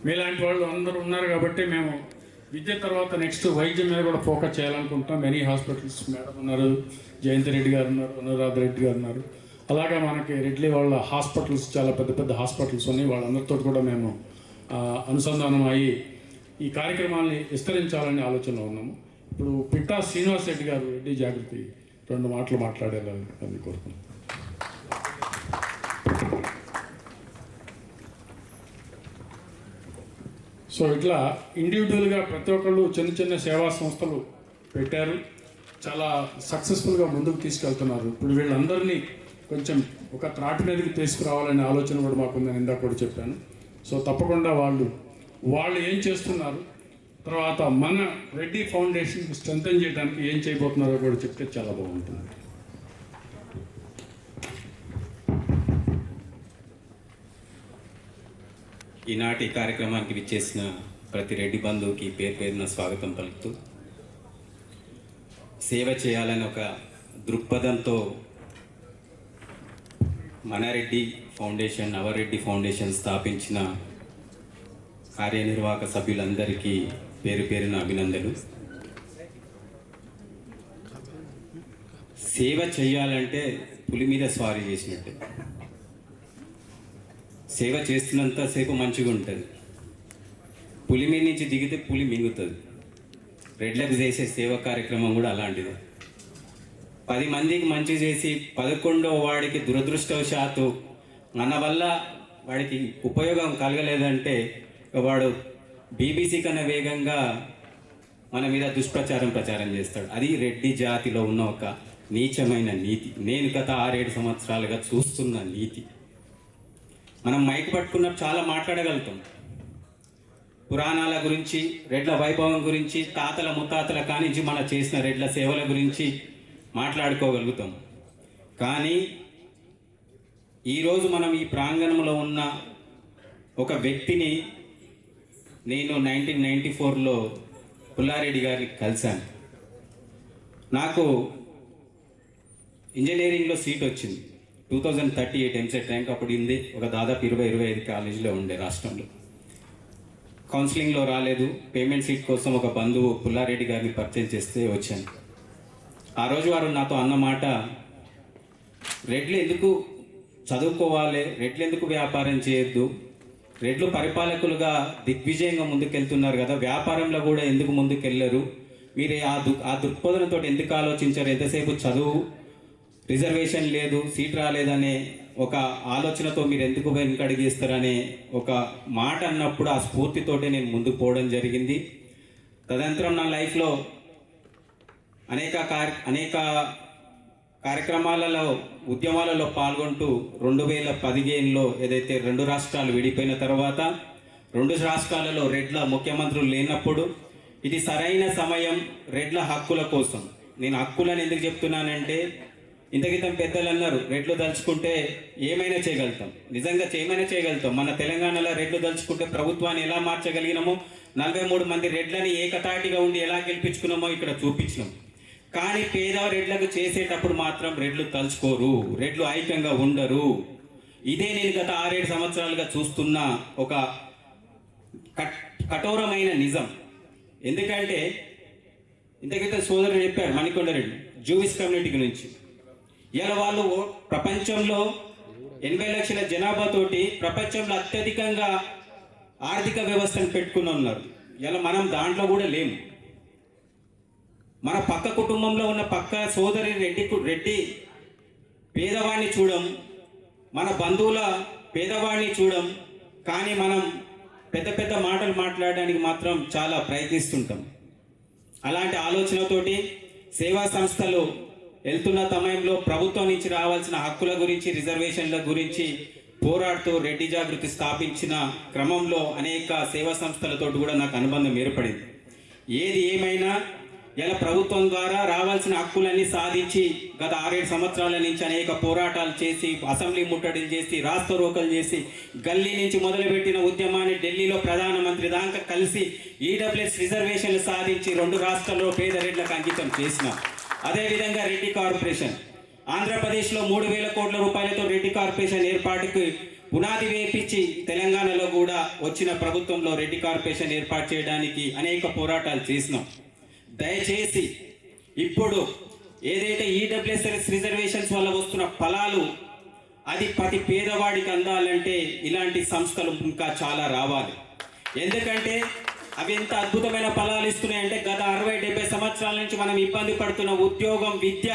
మీలాంటి వాళ్ళు అందరూ ఉన్నారు కాబట్టి మేము విద్య తర్వాత next వైద్యం మీద కూడా ఫోకస్ చేయాలనుకుంటాం. మెనీ హాస్పిటల్స్ మేడం ఉన్నారు, జయంతి రెడ్డి గారు ఉన్నారు, అనురాధ రెడ్డి గారు ఉన్నారు. అలాగే మనకి రెడ్డి వాళ్ళ హాస్పిటల్స్ చాలా పెద్ద హాస్పిటల్స్ ఉన్నాయి. వాళ్ళందరితో కూడా మేము అనుసంధానం అయ్యి ఈ కార్యక్రమాన్ని విస్తరించాలనే ఆలోచనలో ఉన్నాము. ఇప్పుడు పిట్టా శ్రీనివాస్ రెడ్డి గారు రెడ్డి జాగృతి 2 మాటలు మాట్లాడేలా కోరుకుంటున్నాం. సో ఇట్లా ఇండివిజువల్గా ప్రతి ఒక్కళ్ళు చిన్న చిన్న సేవా సంస్థలు పెట్టారు, చాలా సక్సెస్ఫుల్గా ముందుకు తీసుకెళ్తున్నారు. ఇప్పుడు వీళ్ళందరినీ కొంచెం ఒక త్రాటి మీదకి తీసుకురావాలనే ఆలోచన కూడా మాకుందని ఇందాక కూడా చెప్పాను. సో తప్పకుండా వాళ్ళు ఏం చేస్తున్నారు, తర్వాత మన రెడ్డి ఫౌండేషన్ స్ట్రెంథెన్ చేయడానికి ఏం చేయబోతున్నారో కూడా చెప్తే చాలా బాగుంటుంది. ఈనాటి కార్యక్రమానికి విచ్చేసిన ప్రతి రెడ్డి బంధువుకి పేరు పేరున స్వాగతం పలుకుతూ, సేవ చేయాలని ఒక దృక్పథంతో మనారెడ్డి ఫౌండేషన్, నవరెడ్డి ఫౌండేషన్ స్థాపించిన కార్యనిర్వాహక సభ్యులందరికీ పేరు పేరున అభినందనలు. సేవ చేయాలంటే పులి మీద స్వారీ చేసినట్టే. సేవ చేస్తున్నంతసేపు మంచిగా ఉంటుంది, పులి మీద నుంచి దిగితే పులి మింగుతుంది. రెడ్లకు చేసే సేవ కార్యక్రమం కూడా అలాంటిది. 10 మందికి మంచి చేసి 11వ వాడికి దురదృష్టవశాత్తు మన వల్ల వాడికి ఉపయోగం కలగలేదంటే వాడు బీబీసీ కన్నా వేగంగా మన మీద ప్రచారం చేస్తాడు. అది రెడ్డి జాతిలో ఉన్న ఒక నీచమైన నీతి. నేను గత 6-7 సంవత్సరాలుగా చూస్తున్న నీతి. మనం మైక్ పట్టుకున్నప్పుడు చాలా మాట్లాడగలుగుతాం, పురాణాల గురించి, రెడ్ల వైభవం గురించి, తాతల ముత్తాతల కానించి మన చేసిన రెడ్ల సేవల గురించి మాట్లాడుకోగలుగుతాం. కానీ ఈరోజు మనం ఈ ప్రాంగణంలో ఉన్న ఒక వ్యక్తిని నేను 1994లో పుల్లారెడ్డి గారిని కలిశాను. నాకు ఇంజనీరింగ్లో సీట్ వచ్చింది. 2038 ఎంసెట్ ర్యాంక్ అప్పుడు ఉంది. ఒక దాదాపు 20-25 కాలేజీలో ఉండే రాష్ట్రంలో. కౌన్సిలింగ్లో రాలేదు. పేమెంట్ సీట్ కోసం ఒక బంధువు పుల్లారెడ్డి గారిని పరిచయం చేస్తే వచ్చాను. ఆ రోజు వారు నాతో అన్న మాట, రెడ్లు ఎందుకు చదువుకోవాలి, రెడ్లు ఎందుకు వ్యాపారం చేయొద్దు, రెడ్లు పరిపాలకులుగా దిగ్విజయంగా ముందుకెళ్తున్నారు కదా, వ్యాపారంలో కూడా ఎందుకు ముందుకెళ్ళరు, మీరు ఆ దృక్పథంతో ఎందుకు ఆలోచించారు, ఎంతసేపు చదువు, రిజర్వేషన్ లేదు, సీట్ రాలేదనే ఒక ఆలోచనతో మీరు ఎందుకు వెనకడిగేస్తారనే ఒక మాట అన్నప్పుడు ఆ స్ఫూర్తితోటే నేను ముందుకు పోవడం జరిగింది. తదనంతరం నా లైఫ్లో అనేక కార్యక్రమాలలో, ఉద్యమాలలో పాల్గొంటూ 2015లో ఏదైతే 2 రాష్ట్రాలు విడిపోయిన తర్వాత 2 రాష్ట్రాలలో రెడ్ల ముఖ్యమంత్రులు లేనప్పుడు ఇది సరైన సమయం రెడ్ల హక్కుల కోసం. నేను హక్కులను ఎందుకు చెప్తున్నానంటే, ఇంతకితం పెద్దలు అన్నారు, రెడ్లు దలుచుకుంటే ఏమైనా చేయగలుగుతాం. నిజంగా ఏమైనా చేయగలుగుతాం. మన తెలంగాణలో రెడ్లు దలుచుకుంటే ప్రభుత్వాన్ని ఎలా మార్చగలిగినామో, 43 మంది రెడ్లని ఏకతాటిగా ఉండి ఎలా గెలిపించుకున్నామో ఇక్కడ చూపించినాం. కానీ పేద రెడ్లకు చేసేటప్పుడు మాత్రం రెడ్లు తలుచుకోరు, రెడ్లు ఐక్యంగా ఉండరు. ఇదే నేను గత 6-7 సంవత్సరాలుగా చూస్తున్న ఒక కఠోరమైన నిజం. ఎందుకంటే ఇంతకైతే సోదరుడు చెప్పారు, మణికొండారెడ్డి జూవిస్ కమ్యూనిటీ గురించి. ఇలా వాళ్ళు ప్రపంచంలో 80 లక్షల జనాభాతోటి ప్రపంచంలో అత్యధికంగా ఆర్థిక వ్యవస్థను పెట్టుకుని ఉన్నారు. ఇలా మనం దాంట్లో కూడా లేము. మన పక్క కుటుంబంలో ఉన్న పక్క సోదరి రెడ్డి పేదవాడిని చూడం, మన బంధువుల పేదవాడిని చూడం. కానీ మనం పెద్ద పెద్ద మాటలు మాట్లాడడానికి మాత్రం చాలా ప్రయత్నిస్తుంటాం. అలాంటి ఆలోచనతోటి సేవా సంస్థలు వెళ్తున్న సమయంలో ప్రభుత్వం నుంచి రావాల్సిన హక్కుల గురించి, రిజర్వేషన్ల గురించి పోరాడుతూ రెడ్డి జాగృతి స్థాపించిన క్రమంలో అనేక సేవా సంస్థలతో కూడా నాకు అనుబంధం ఏర్పడింది. ఏది ఏమైనా ఇలా ప్రభుత్వం ద్వారా రావాల్సిన హక్కులన్నీ సాధించి గత 6-7 సంవత్సరాల నుంచి అనేక పోరాటాలు చేసి, అసెంబ్లీ ముట్టడిలు చేసి, రాస్తారోకలు చేసి, గల్లీ నుంచి మొదలుపెట్టిన ఉద్యమాన్ని ఢిల్లీలో ప్రధానమంత్రి దాకా కలిసి ఈడబ్ల్యూఎస్ రిజర్వేషన్లు సాధించి 2 రాష్ట్రాల్లో పేద రెడ్లకు అంకితం చేసినాం. అదేవిధంగా రెడ్డి కార్పొరేషన్ ఆంధ్రప్రదేశ్లో 3,000 కోట్ల రూపాయలతో రెడ్డి కార్పొరేషన్ ఏర్పాటుకు పునాది వేపించి తెలంగాణలో కూడా వచ్చిన ప్రభుత్వంలో రెడ్డి కార్పొరేషన్ ఏర్పాటు చేయడానికి అనేక పోరాటాలు చేసినాం. దయచేసి ఇప్పుడు ఏదైతే ఈడబ్ల్యూఎస్ రిజర్వేషన్స్ వల్ల వస్తున్న ఫలాలు అది ప్రతి పేదవాడికి అందాలంటే ఇలాంటి సంస్థలు ఇంకా చాలా రావాలి. ఎందుకంటే అవి ఎంత అద్భుతమైన ఫలాలు ఇస్తున్నాయంటే, గత 60-70 సంవత్సరాల నుంచి మనం ఇబ్బంది పడుతున్న ఉద్యోగం, విద్య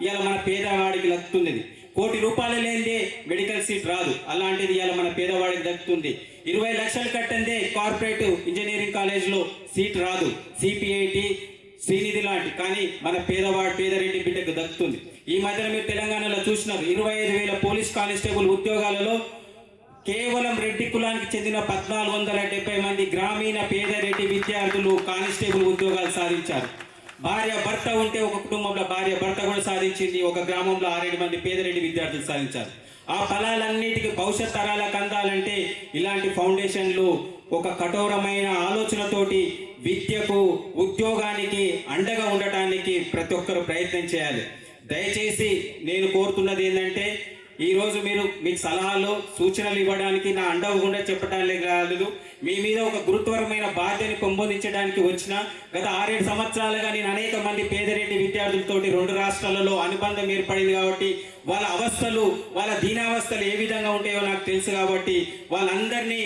ఇలా మన పేదవాడికి లక్కుతున్నది. కోటి రూపాయలు లేనిదే మెడికల్ సీట్ రాదు. అలాంటిది ఇవాళ మన పేదవాడికి దక్కుతుంది. 20 లక్షలు కట్టందే కార్పొరేట్ ఇంజనీరింగ్ కాలేజ్లో సీట్ రాదు. సిపిఐటి, శ్రీనిధి లాంటి, కానీ మన పేదరెడ్డి బిడ్డకు దక్కుతుంది. ఈ మధ్యన మీరు తెలంగాణలో చూసినారు, 25,000 పోలీస్ కానిస్టేబుల్ ఉద్యోగాలలో కేవలం రెడ్డి కులానికి చెందిన 1470 మంది గ్రామీణ పేదరెడ్డి విద్యార్థులు కానిస్టేబుల్ ఉద్యోగాలు సాధించారు. భార్య భర్త ఉంటే ఒక కుటుంబంలో భార్య భర్త కూడా సాధించింది. ఒక గ్రామంలో 6-7 మంది పేదరెడ్డి విద్యార్థులు సాధించారు. ఆ ఫలాలన్నిటికీ భవిష్యత్ తరాలకు అందాలంటే ఇలాంటి ఫౌండేషన్లు ఒక కఠోరమైన ఆలోచనతోటి విద్యకు, ఉద్యోగానికి అండగా ఉండటానికి ప్రతి ఒక్కరు ప్రయత్నం చేయాలి. దయచేసి నేను కోరుతున్నది ఏంటంటే, ఈరోజు మీకు సలహాలు, సూచనలు ఇవ్వడానికి నా అండగా చెప్పడానికి కాదు, మీ మీద ఒక గురుత్వరమైన బాధ్యతని పెంపొందించడానికి వచ్చిన గత 6-7 సంవత్సరాలుగా నేను అనేక మంది పేదరెడ్డి విద్యార్థులతోటి 2 రాష్ట్రాలలో అనుబంధం ఏర్పడింది కాబట్టి వాళ్ళ అవస్థలు, వాళ్ళ దీనావస్థలు ఏ విధంగా ఉంటాయో నాకు తెలుసు కాబట్టి వాళ్ళందరినీ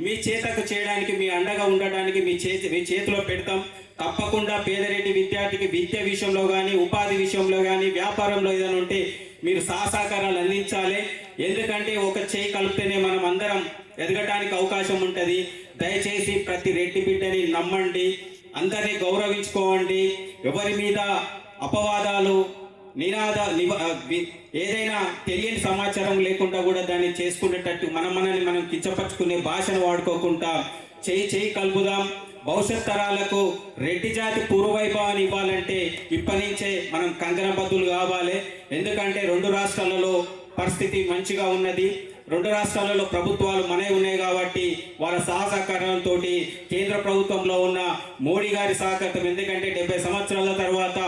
మీ చేతకు చేయడానికి, మీ అండగా ఉండడానికి మీ చేతిలో పెడతాం. తప్పకుండా పేదరెడ్డి విద్యార్థికి విద్య విషయంలో కానీ, ఉపాధి విషయంలో కానీ, వ్యాపారంలో ఏదైనా ఉంటే మీరు సహకారాలు అందించాలి. ఎందుకంటే ఒక చేయి కలిపితేనే మనం అందరం ఎదగటానికి అవకాశం ఉంటుంది. దయచేసి ప్రతి రెడ్డి బిడ్డని నమ్మండి, అందరినీ గౌరవించుకోండి. ఎవరి మీద అపవాదాలు, ఏదైనా తెలియని సమాచారం లేకుండా కూడా దాన్ని చేసుకునేటట్టు మనల్ని మనం కించపరుచుకునే భాషను వాడుకోకుండా చేయి కలుపుదాం. భవిష్యత్ తరాలకు రెడ్డి జాతి పూర్వవైభవాన్ని ఇవ్వాలంటే ఇప్పటి నుంచే మనం కంకణబద్దులు కావాలి. ఎందుకంటే 2 రాష్ట్రాలలో పరిస్థితి మంచిగా ఉన్నది. 2 రాష్ట్రాలలో ప్రభుత్వాలు మనవి ఉన్నాయి కాబట్టి వాళ్ళ సహకారంతో కేంద్ర ప్రభుత్వంలో ఉన్న మోడీ గారి సహకారం, ఎందుకంటే 70 సంవత్సరాల తర్వాత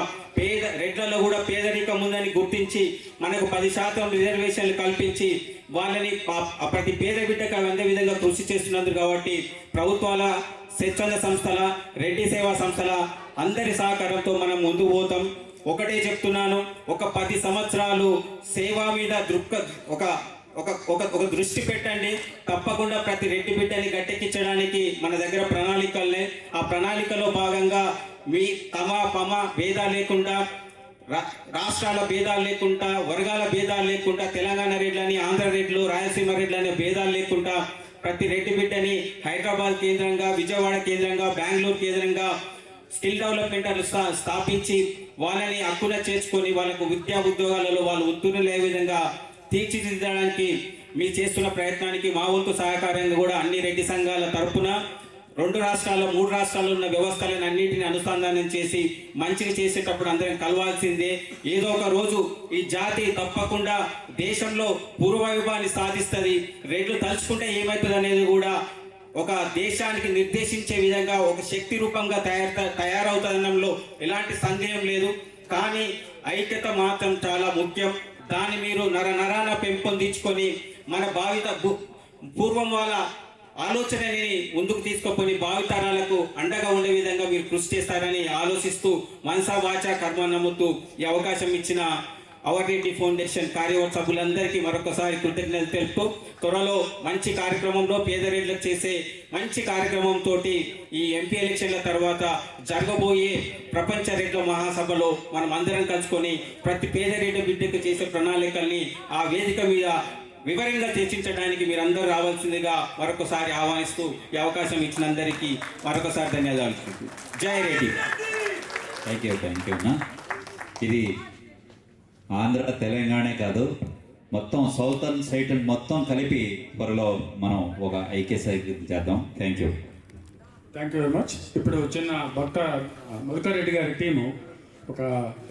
రెడ్లలో కూడా పేదరికం ఉందని గుర్తించి మనకు 10% రిజర్వేషన్లు కల్పించి వాళ్ళని ప్రతి పేద బిడ్డకు అందే విధంగా కృషి చేస్తున్నారు. కాబట్టి ప్రభుత్వాల, స్వచ్ఛంద సంస్థల, రెడ్డి సేవా సంస్థల అందరి సహకారంతో మనం ముందుకు పోతాం. ఒకటే చెప్తున్నాను, ఒక 10 సంవత్సరాలు సేవా మీద ఒక దృష్టి పెట్టండి. తప్పకుండా ప్రతి రెడ్డి బిడ్డని గట్టెక్కించడానికి మన దగ్గర ప్రణాళికలనే. ఆ ప్రణాళికలో భాగంగా మీ పమ భేదాలు లేకుండా, రాష్ట్రాల భేదాలు లేకుండా, వర్గాల భేదాలు లేకుండా, తెలంగాణ రెడ్లని, ఆంధ్ర రెడ్లు, రాయలసీమ రెడ్లని భేదాలు లేకుండా ప్రతి రెడ్డి బిడ్డని హైదరాబాద్ కేంద్రంగా, విజయవాడ కేంద్రంగా, బెంగళూరు కేంద్రంగా స్కిల్ డెవలప్మెంట్ స్థాపించి వాళ్ళని హక్కున చేర్చుకొని వాళ్ళకు విద్యా ఉద్యోగాలలో వాళ్ళు ఉత్తీర్ణులు ఏ విధంగా తీర్చిదిద్దడానికి మీ చేస్తున్న ప్రయత్నానికి మా వంతు సహకారంగా కూడా అన్ని రెడ్డి సంఘాల తరఫున 2 రాష్ట్రాల్లో 3 రాష్ట్రాల్లో ఉన్న వ్యవస్థలను అన్నింటినీ అనుసంధానం చేసి మంచిగా చేసేటప్పుడు అందరం కలవాల్సిందే. ఏదో ఒక రోజు ఈ జాతి తప్పకుండా దేశంలో పూర్వవైభవాన్ని సాధిస్తుంది. రెడ్లు తలుచుకుంటే ఏమవుతుంది అనేది కూడా ఒక దేశానికి నిర్దేశించే విధంగా ఒక శక్తి రూపంగా తయారవుతుందనడంలో ఎలాంటి సందేహం లేదు. కానీ ఐక్యత మాత్రం చాలా ముఖ్యం. దాన్ని మీరు నరాన పెంపొందించుకొని మన పూర్వం వాళ్ళ ఆలోచనని ముందుకు తీసుకొని భావితరాలకు అండగా ఉండే విధంగా మీరు కృషి చేస్తారని ఆలోచిస్తూ మనసా వాచా కర్మ నమ్ముతూ ఈ అవకాశం ఇచ్చిన అవర్ రెడ్డి ఫౌండేషన్ కార్యవర్గ సభ్యులందరికీ మరొకసారి కృతజ్ఞతలు తెలుపుతూ త్వరలో మంచి కార్యక్రమంలో పేదరెడ్లకు చేసే మంచి కార్యక్రమంతో ఈ ఎంపీ ఎలక్షన్ల తర్వాత జరగబోయే ప్రపంచ రెడ్ల మహాసభలో మనం అందరం కలుసుకొని ప్రతి పేదరెడ్డి బిడ్డకు చేసే ప్రణాళికల్ని ఆ వేదిక మీద వివరంగా చర్చించడానికి మీరు అందరూ రావాల్సిందిగా మరొకసారి ఆహ్వానిస్తూ ఈ అవకాశం ఇచ్చిన అందరికీ మరొకసారి ధన్యవాదాలు. జై రెడ్డి. థ్యాంక్ యూ అన్న. ఇది ఆంధ్ర తెలంగాణే కాదు, మొత్తం సౌతర్న్ సైట్ మొత్తం కలిపి త్వరలో మనం ఒక ఐక్యసాయి చేద్దాం. Thank you very much. ఇప్పుడు చిన్న భక్త మధుకర్ రెడ్డి గారి టీము ఒక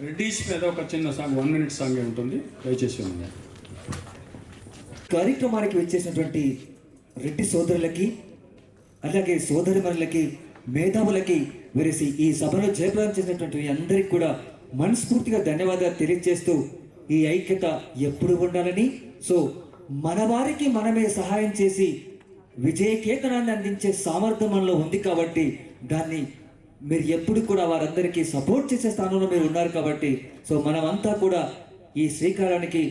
రెడ్డిస్ మీద ఒక చిన్న సాంగ్ 1 minute సాంగ్ ఉంటుంది, దయచేసి ఉంది. కార్యక్రమానికి వచ్చేసినటువంటి రెడ్డి సోదరులకి, అలాగే సోదరిమణులకి, మేధావులకి, వేరేసి ఈ సభలో జయప్రదం చేసినటువంటి అందరికీ కూడా మనస్ఫూర్తిగా ధన్యవాదాలు తెలియజేస్తూ ఈ ఐక్యత ఎప్పుడు ఉండాలని, సో మన వారికి మనమే సహాయం చేసి విజయకేతనాన్ని అందించే సామర్థ్యం మనలో ఉంది కాబట్టి దాన్ని మీరు ఎప్పుడు కూడా వారందరికీ సపోర్ట్ చేసే స్థానంలో మీరు ఉన్నారు కాబట్టి సో మనమంతా కూడా ఈ శ్రీకారానికి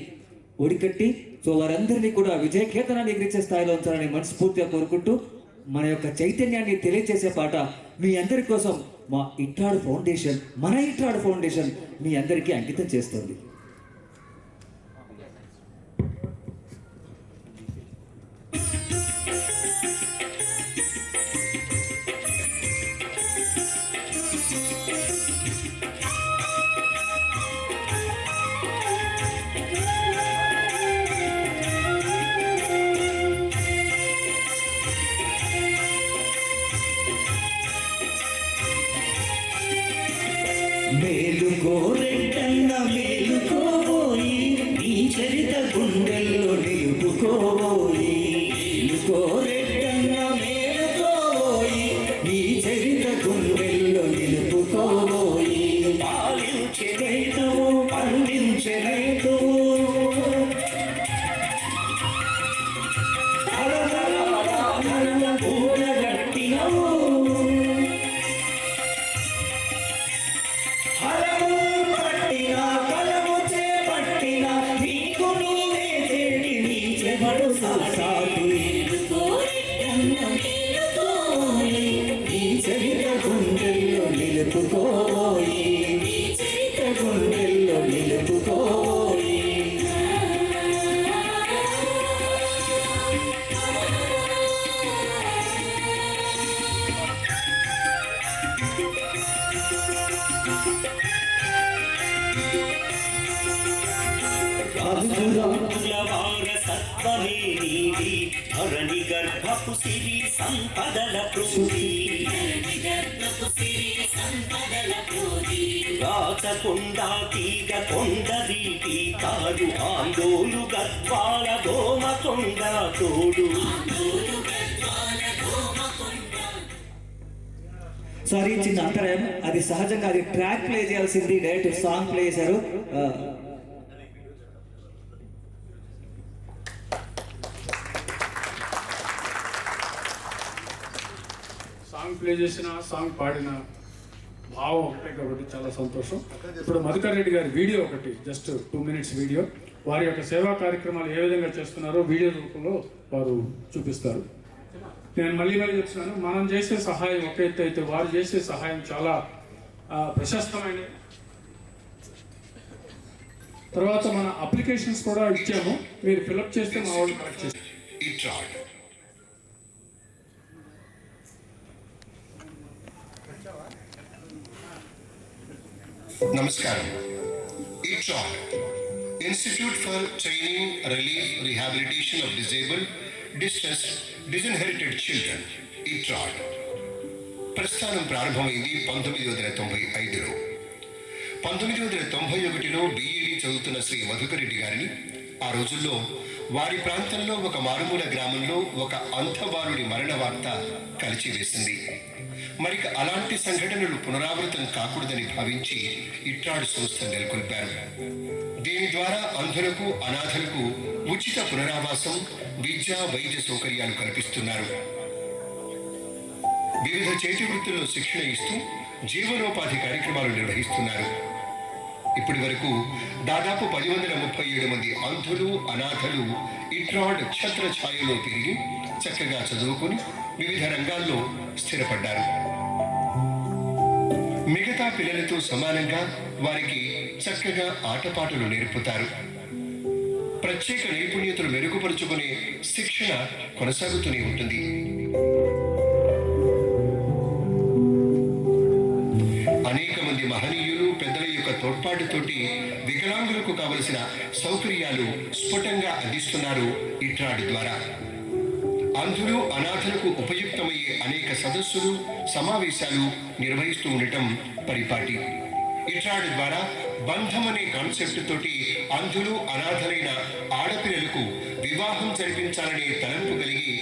ఒడికట్టి సో వారందరినీ కూడా విజయకేతనాన్ని ఎగిరించే స్థాయిలో ఉంచాలని మనస్ఫూర్తిగా కోరుకుంటూ మన యొక్క చైతన్యాన్ని తెలియజేసే పాట మీ అందరి కోసం మా ఇట్రాడు ఫౌండేషన్, మన ఇట్రాడు ఫౌండేషన్ మీ అందరికీ అంకితం చేస్తుంది. మేలుకోరెట్టన్న మేలుకోబోయి నీ చరిత గుండెల్లో నిలుపుకోబోయి మేలుకోరెట్టన్న మేలుకోబోయి నీ చరిత గుండెల్లో నిలుపుకోబోయి పాలించే రైతువు పండించే రైతువు పూడగట్టినవు హరము పట్టిన కలము చేపట్టిన నీకు నీవే చేటి నీ చెబడు సాసాదు నీ చరిత గుండెల్లో నిలుపుకోయి నీ చరిత గుండెల్లో నిలుపుకోయి సత్వమే నీది ధరణి గర్భపు సిరి సంపదల ప్రూది రాచకొండా తీగ కొండది టీకాడు ఆందోలు గర్భాల గోమ కొండ తోడు సారీ చిన్న అంతరాయం, అది సహజంగా అది ట్రాక్ ప్లే చేయాల్సింది, డైరెక్ట్ సాంగ్ ప్లే చేశారు. సాంగ్ ప్లే చేసిన సాంగ్ పాడిన భావం ఒకటే కాబట్టి చాలా సంతోషం. ఇప్పుడు మధుకర్ రెడ్డి గారి వీడియో ఒకటి, జస్ట్ 2 minutes వీడియో, వారి యొక్క సేవా కార్యక్రమాలు ఏ విధంగా చేస్తున్నారో వీడియో రూపంలో వారు చూపిస్తారు. నేను మళ్ళీ చెప్తున్నాను, మనం చేసే సహాయం ఒక ఎత్తు అయితే వారు చేసే సహాయం చాలా ప్రశస్తమైనది. తర్వాత మన అప్లికేషన్స్ కూడా ఇచ్చాము, మీరు ఫిలప్ చేస్తే మా వాళ్ళు కరెక్ట్ చేస్తారు. నమస్కారం. ITROD, Institute for Training, Relief, Rehabilitation of Disabled, Distressed, Disinherited Children, ITROD ప్రస్థానం ప్రారంభమైంది 1995లో. 1991లో BEd చదువుతున్న శ్రీ మధుకర్ రెడ్డి గారిని ఆ రోజుల్లో వారి ప్రాంతంలో ఒక మారుమూల గ్రామంలో ఒక అంధబాలుడి మరణ వార్త కలిచివేసింది. మరి అలాంటి సంఘటనలు పునరావృతం కాకూడదని భావించి ఇట్రాడ్ సంస్థ నెలకొల్పారు. దీని ద్వారా అంధులకు, అనాథలకు ఉచిత పునరావాసం, విద్యా, వైద్య సౌకర్యాలు కల్పిస్తున్నారు. వివిధ చేతి వృత్తుల్లో శిక్షణ ఇస్తూ జీవనోపాధి కార్యక్రమాలు నిర్వహిస్తున్నారు. ఇప్పటి వరకు దాదాపు 1037 మంది అంధులు, అనాథలు ఇట్రాడ్ ఛత్ర ఛాయలో పెరిగి చక్కగా చదువుకుని వివిధ రంగాల్లో స్థిరపడ్డారు. మిగతా పిల్లలతో సమానంగా వారికి చక్కగా ఆటపాటలు నేర్పుతారు. ప్రత్యేక నైపుణ్యతలు మెరుగుపరుచుకునే శిక్షణ కొనసాగుతూనే ఉంటుంది. అనేక మంది మహనీయులు, పెద్దల యొక్క తోడ్పాటుతోటి వికలాంగులకు కావలసిన సౌకర్యాలు స్ఫుటంగా అందిస్తున్నారు ఇట్రాడ్ ద్వారా. అంధులు, అనాథలకు ఉపయుక్తమయ్యే అనేక సదస్సులు, సమావేశాలు నిర్వహిస్తూ ఉండటం పరిపాటి. ఇట్రాడ్ ద్వారా బంధం అనే కాన్సెప్ట్ తోటి అంధులు, అనాథలైన ఆడపిల్లలకు వివాహం జరిపించాలనే తలంపు కలిగి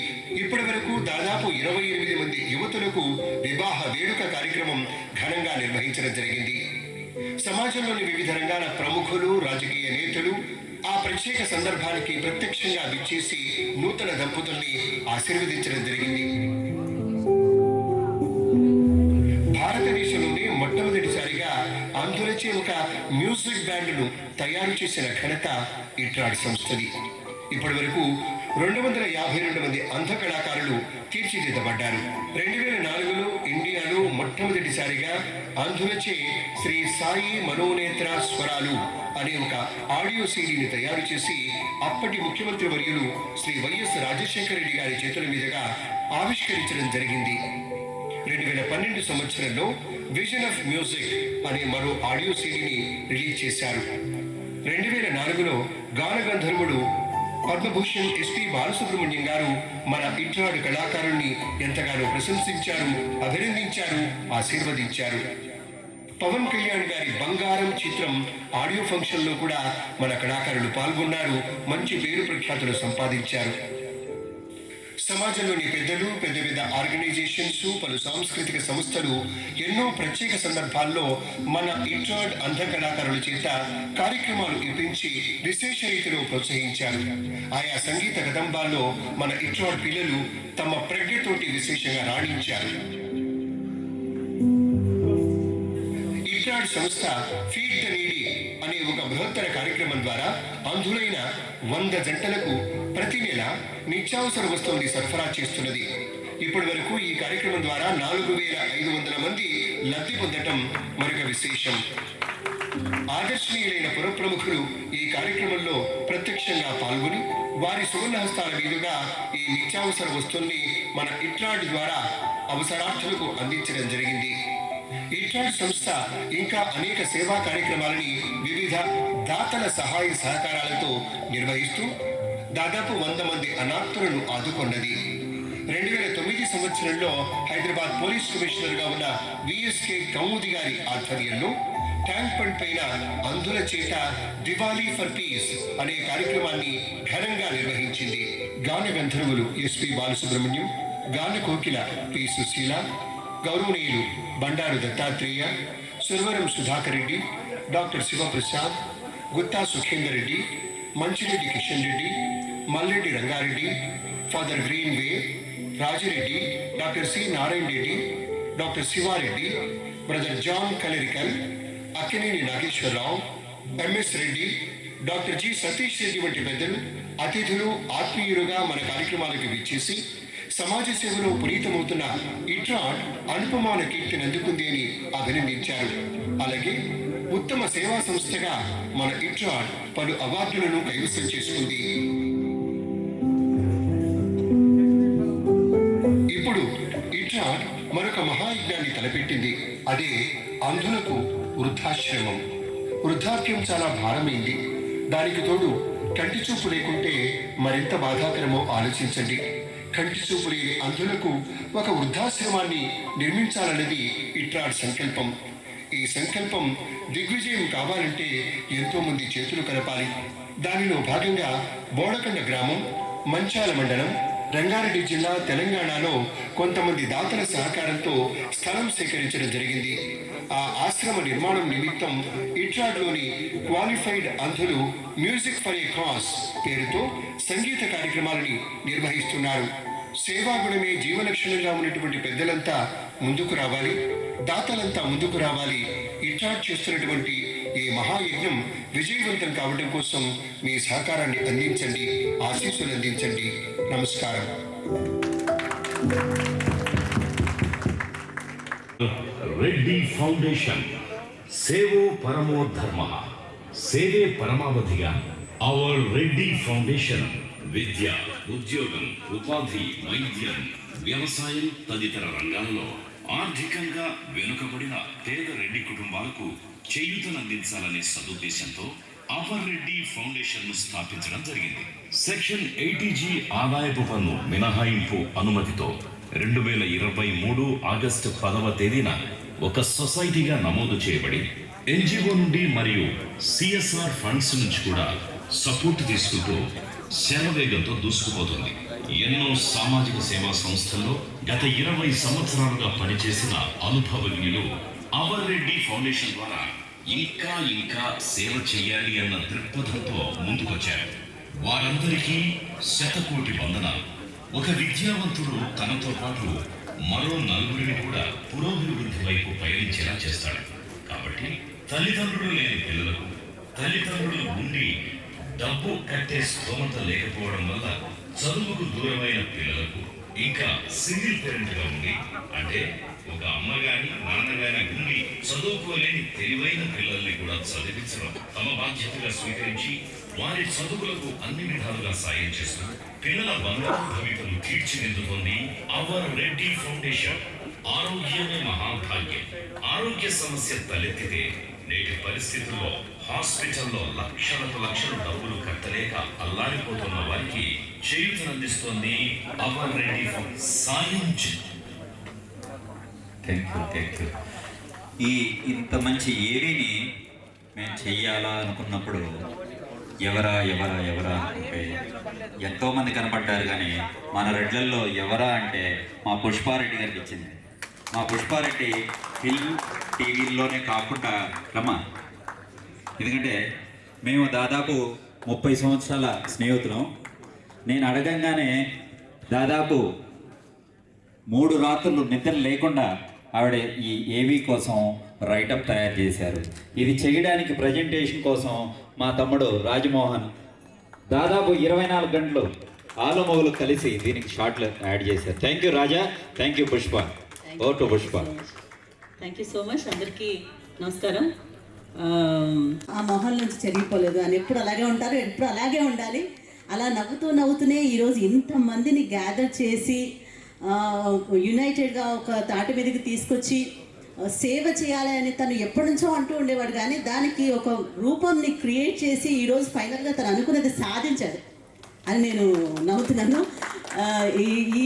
ఇప్పటి వరకు దాదాపు 28 మంది యువతులకు వివాహ వేడుక కార్యక్రమం ఘనంగా నిర్వహించడం జరిగింది. సమాజంలోని వివిధ రంగాల ప్రముఖులు, రాజకీయ నేతలు ఆ ప్రత్యేక సందర్భానికి ప్రత్యక్షంగా విచ్చేసి నూతన దంపతుల్ని ఆశీర్వదించడం జరిగింది. భారతదేశంలోనే మొట్టమొదటిసారిగా అంధులచే ఒక మ్యూజిక్ బ్యాండ్ను తయారు చేసిన ఘనత ఇట్రాడ్ సంస్థది. ఇప్పటి వరకు 252 మంది అంధ కళాకారులు తీర్చిదిద్దబడ్డారు. 2004లో ఇండియాలో మొట్టమొదటిసారిగా అంధులచే శ్రీ సాయి మనోనేత్ర స్వరాలు అనే ఒక ఆడియో సీడీని తయారు చేసి అప్పటి ముఖ్యమంత్రి వర్యులు శ్రీ వైఎస్ రాజశేఖర రెడ్డి గారి చేతుల మీదుగా ఆవిష్కరించడం జరిగింది. 2012 సంవత్సరంలో విజన్ ఆఫ్ మ్యూజిక్ అనే మరో ఆడియో సీడీని రిలీజ్ చేశారు. 2004లో గాన గంధర్వుడు పద్మభూషణ్ ఎస్పి బాలసుబ్రహ్మణ్యం గారు మన ఇట్రాడ్ కళాకారుల్ని ఎంతగానో ప్రశంసించారు, అభినందించారు, ఆశీర్వదించారు. పవన్ కళ్యాణ్ గారి బంగారం చిత్రం ఆడియో ఫంక్షన్లో కూడా మన కళాకారులు పాల్గొన్నారు, మంచి పేరు ప్రఖ్యాతులు సంపాదించారు. సమాజంలోని పెద్దలు, పెద్ద పెద్ద ఆర్గనైజేషన్స్, పలు సాంస్కృతిక సంస్థలు ఎన్నో ప్రత్యేక సందర్భాల్లో మన ఇట్రాడ్ అంధ కళాకారుల చేత కార్యక్రమాలు ఇప్పించి విశేష రీతిలో ప్రోత్సహించారు. ఆయా సంగీత కదంబాల్లో మన ఇట్రాడ్ పిల్లలు తమ ప్రజ్ఞతోటి విశేషంగా రాణించారు. ఇట్రాడ్ సంస్థ ఫీడ్ ద నీడీ అనే ఒక బృహత్తర కార్యక్రమం ద్వారా అంధులైన 100 జంటలకు ప్రతి నెల నిత్యావసర వస్తువుల్ని సరఫరా చేస్తున్నది. ఇప్పటి వరకు ఈ కార్యక్రమం ద్వారా 4500 మంది లబ్ధి పొందటం మరొక విశేషం. ఆదర్శనీయులైన పుర ప్రముఖులు ఈ కార్యక్రమంలో ప్రత్యక్షంగా పాల్గొని వారి సువర్ణహస్తాల మీదుగా ఈ నిత్యావసర వస్తువుల్ని మన ఇట్రాడ్ ద్వారా అవసరార్థులకు అందించడం జరిగింది. ఇట్రాడ్ సంస్థ ఇంకా అనేక సేవా కార్యక్రమాలని వివిధ దాతల సహాయ సహకారాలతో నిర్వహిస్తూ దాదాపు 100 మంది అనాథులను ఆదుకున్నది. 2009 సంవత్సరంలో హైదరాబాద్ పోలీస్ కమిషనర్గా ఉన్న విఎస్కే కౌముది గారి ఆధ్వర్యంలో ట్యాంక్ బండ్ పైన అంధుల చేత దివాళీ ఫర్ పీస్ అనే కార్యక్రమాన్ని ఘనంగా నిర్వహించింది. గాన గంధర్వులు ఎస్పి బాలసుబ్రహ్మణ్యం, గాన కోకిల పి సుశీల, గౌరవనీయులు Bandaru Dattatreya, Suravaram Sudhakar Reddy, doctor Shivaprasad, Gutha Sukhender Reddy, Manchireddy Kishan Reddy, Mallareddy Rangareddy, father Greenway, Rajireddy, doctor C Narayana Reddy, doctor Shivareddy, brother John Kalarickal, Akkineni Nageswara Rao, MS Reddy, doctor G Satish Reddy వంటి పెద్దలు అతిథులు ఆత్మీయులుగా మన కార్యక్రమాలకు విచ్చేసి సమాజ సేవలో పునీతమవుతున్న ఇట్రాడ్ అనుపమాన కీర్తిని అందుకుంది అని అభినందించారు. అలాగే ఉత్తమ సేవా సంస్థగా మన ఇట్రాడ్ పలు అవార్డులను కైవసం చేసుకుంది. ఇప్పుడు ఇట్రాడ్ మరొక మహాయజ్ఞాన్ని తలపెట్టింది. అదే అంధులకు వృద్ధాశ్రమం. వృద్ధాప్యం చాలా భారమైంది. దానికి తోడు కంటి చూపు లేకుంటే మరింత బాధాకరమో ఆలోచించండి. కంటి చూపు లేని అంధులకు ఒక వృద్ధాశ్రమాన్ని నిర్మించాలన్నది ఇట్రాడ్ సంకల్పం. ఈ సంకల్పం దిగ్విజయం కావాలంటే ఎంతో మంది చేతులు కలపాలి. దానిలో భాగంగా బోడకండ గ్రామం, మంచాల మండలం, రంగారెడ్డి జిల్లా, తెలంగాణలో కొంతమంది దాతల సహకారంతో స్థలం సేకరించడం జరిగింది. ఆ ఆశ్రమ నిర్మాణం నిమిత్తం ఇట్రాడ్లోని క్వాలిఫైడ్ అంధులు మ్యూజిక్ ఫర్ ఏ కాజ్ పేరుతో సంగీత కార్యక్రమాలని నిర్వహిస్తున్నారు. సేవాగుణమే జీవలక్షణంగా ఉన్నటువంటి పెద్దలంతా ముందుకు రావాలి, దాతలంతా ముందుకు రావాలి. ఇట్రాడ్ చేస్తున్నటువంటి ఈ మహాయజ్ఞం విజయవంతం కావడం కోసం మీ సహకారాన్ని అందించండి, ఆశీస్సులు అందించండి. నమస్కారం. రెడ్డి ఫౌండేషన్ సేవో పరమో ధర్మ, సేవే పరమావధిగా అవర్ రెడ్డి ఫౌండేషన్ విద్య, ఉద్యోగం, ఉపాధి, వైద్యం, వ్యవసాయం తదితర రంగాల్లో ఆర్థికంగా వెనుకబడిన పేద రెడ్డి కుటుంబాలకు చేయూతనందించాలనే సదుద్దేశంతో అవర్ రెడ్డి ఫౌండేషన్ ను స్థాపించడం జరిగింది. సెక్షన్ 80G ఆదాయపు పన్ను మినహాయింపు అనుమతితో 2023 ఆగస్టు 10వ తేదీన ఒక సొసైటీగా నమోదు చేయబడి ఎన్జిఓ నుండి మరియు సిఎస్ఆర్ ఫండ్స్ నుంచి కూడా సపోర్ట్ తీసుకుంటూ శరవేగంతో దూసుకుపోతుంది. ఎన్నో సామాజిక సేవా సంస్థల్లో గత 20 సంవత్సరాలుగా పనిచేసిన అనుభవజ్ఞులు అవర్ రెడ్డి ఫౌండేషన్ ద్వారా ఇంకా సేవ చేయాలి అన్న దృక్పథంతో ముందుకొచ్చారు. వారందరికీ శతకోటి వందనాలు. ఒక విద్యావంతుడు తనతో పాటు మరో 4 కూడా పురోభివృద్ధి వైపు పయనించేలా చేస్తాడు. కాబట్టి తల్లిదండ్రులు లేని పిల్లలకు, తల్లిదండ్రులు ఉండి డబ్బు కట్టే స్తోమత లేకపోవడం వల్ల చదువుకు దూరమైన పిల్లలకు, ఇంకా సింగిల్ పేరెంట్ గా ఉండి, అంటే ఒక అమ్మ గాని నాన్న గాని ఉండి చదువుకోలేని తెలివైన పిల్లల్ని కూడా చదివించడం తమ బాధ్యతగా స్వీకరించి వారి చదువులకు అన్ని విధాలుగా సాయం చేస్తూ పిల్లల బంగారు భవితను తీర్చిదిద్దుతోంది అవర్ రెడ్డి ఫౌండేషన్. ఆరోగ్యమే మహాభాగ్యం. ఆరోగ్య సమస్య తలెత్తితే నేటి పరిస్థితుల్లో హాస్పిటల్లో లక్షలు డబ్బులు కట్టలేక అల్లాడిపోతున్న వారికి చేయూతనందిస్తోంది అవర్ రెడ్డి సాయం. Thank you. ఇంత మంచి ఏవిని మేము చెయ్యాలా అనుకున్నప్పుడు ఎవరా అనుకుంటే ఎంతోమంది కనపడ్డారు, కానీ మన రెడ్లల్లో ఎవరా అంటే మా పుష్పారెడ్డి గారికి ఇచ్చింది. మా పుష్పారెడ్డి ఫిల్మ్ టీవీల్లోనే కాకుండా రమ్మా, ఎందుకంటే మేము దాదాపు 30 సంవత్సరాల స్నేహితులం. నేను అడగంగానే దాదాపు 3 రాత్రులు నిద్ర లేకుండా ఆవిడ ఈ ఏవీ కోసం రైటప్ తయారు చేశారు. ఇది చేయడానికి ప్రజెంటేషన్ కోసం మా తమ్ముడు రాజమోహన్ దాదాపు 24 గంటలు ఆలుమొగలు కలిసి దీనికి షార్ట్లు యాడ్ చేశారు. Thank you Raja, thank you Pushpa. ఓ టు Pushpa. Thank you so much. అందరికీ నమస్కారం. ఆ మొహం నుంచి చెరిగిపోలేదు అని ఎప్పుడు అలాగే ఉంటారు, ఎప్పుడు అలాగే ఉండాలి. అలా నవ్వుతూనే ఈరోజు ఇంతమందిని గ్యాదర్ చేసి యునైటెడ్గా ఒక తాటి మీదకి తీసుకొచ్చి సేవ చేయాలి అని తను ఎప్పటి నుంచో అంటూ ఉండేవాడు, కానీ దానికి ఒక రూపంని క్రియేట్ చేసి ఈరోజు ఫైనల్గా తను అనుకున్నది సాధించాడు అని నేను నమ్ముతున్నాను.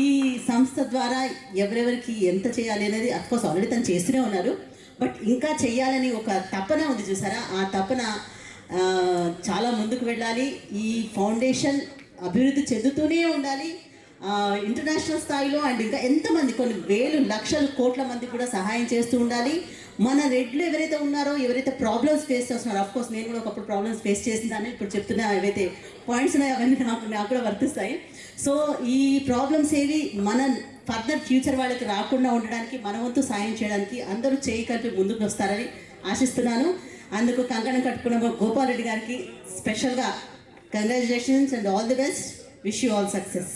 ఈ సంస్థ ద్వారా ఎవరెవరికి ఎంత చేయాలి అనేది అఫ్కోర్స్ ఆల్రెడీ తను చేస్తూనే ఉన్నారు, బట్ ఇంకా చెయ్యాలని ఒక తపన ఉంది చూసారా. ఆ తపన చాలా ముందుకు వెళ్ళాలి. ఈ ఫౌండేషన్ అభివృద్ధి చెందుతూనే ఉండాలి ఇంటర్నేషనల్ స్థాయిలో. అండ్ ఇంకా ఎంతమంది, కొన్ని వేలు లక్షలు కోట్ల మంది కూడా సహాయం చేస్తూ ఉండాలి. మన రెడ్లు ఎవరైతే ఉన్నారో, ఎవరైతే ప్రాబ్లమ్స్ ఫేస్ చేస్తున్నారో, అఫ్కోర్స్ నేను కూడా ఒకప్పుడు ప్రాబ్లమ్స్ ఫేస్ చేసిందాన్ని, ఇప్పుడు చెప్తున్నా ఏవైతే పాయింట్స్ ఉన్నాయో అవన్నీ నాకు కూడా వర్తిస్తాయి. సో ఈ ప్రాబ్లమ్స్ ఏవి మన ఫర్దర్ ఫ్యూచర్ వాళ్ళకి రాకుండా ఉండడానికి, మన వంతు సాయం చేయడానికి అందరూ చేయి కలిపి ముందుకు వస్తారని ఆశిస్తున్నాను. అందుకు కంకణం కట్టుకున్న గోపాల్ రెడ్డి గారికి స్పెషల్గా congratulations and all the best. Wish you all success.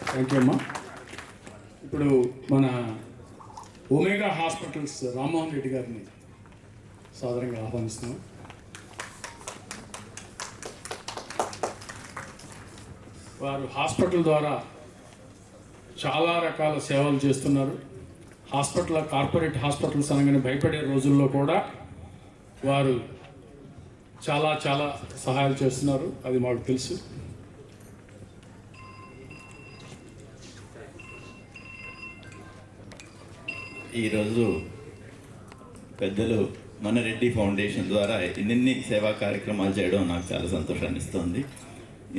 Thank you అమ్మా. ఇప్పుడు మన ఒమేగా హాస్పిటల్స్ రామ్మోహన్ రెడ్డి గారిని సాదరంగా ఆహ్వానిస్తున్నాం. వారు హాస్పిటల్ ద్వారా చాలా రకాల సేవలు చేస్తున్నారు. కార్పొరేట్ హాస్పిటల్స్ అనగానే భయపడే రోజుల్లో కూడా వారు చాలా సహాయాలు చేస్తున్నారు, అది మాకు తెలుసు. ఈరోజు పెద్దలు మన రెడ్డి ఫౌండేషన్ ద్వారా ఇన్ని సేవా కార్యక్రమాలు చేయడం నాకు చాలా సంతోషాన్ని ఇస్తుంది.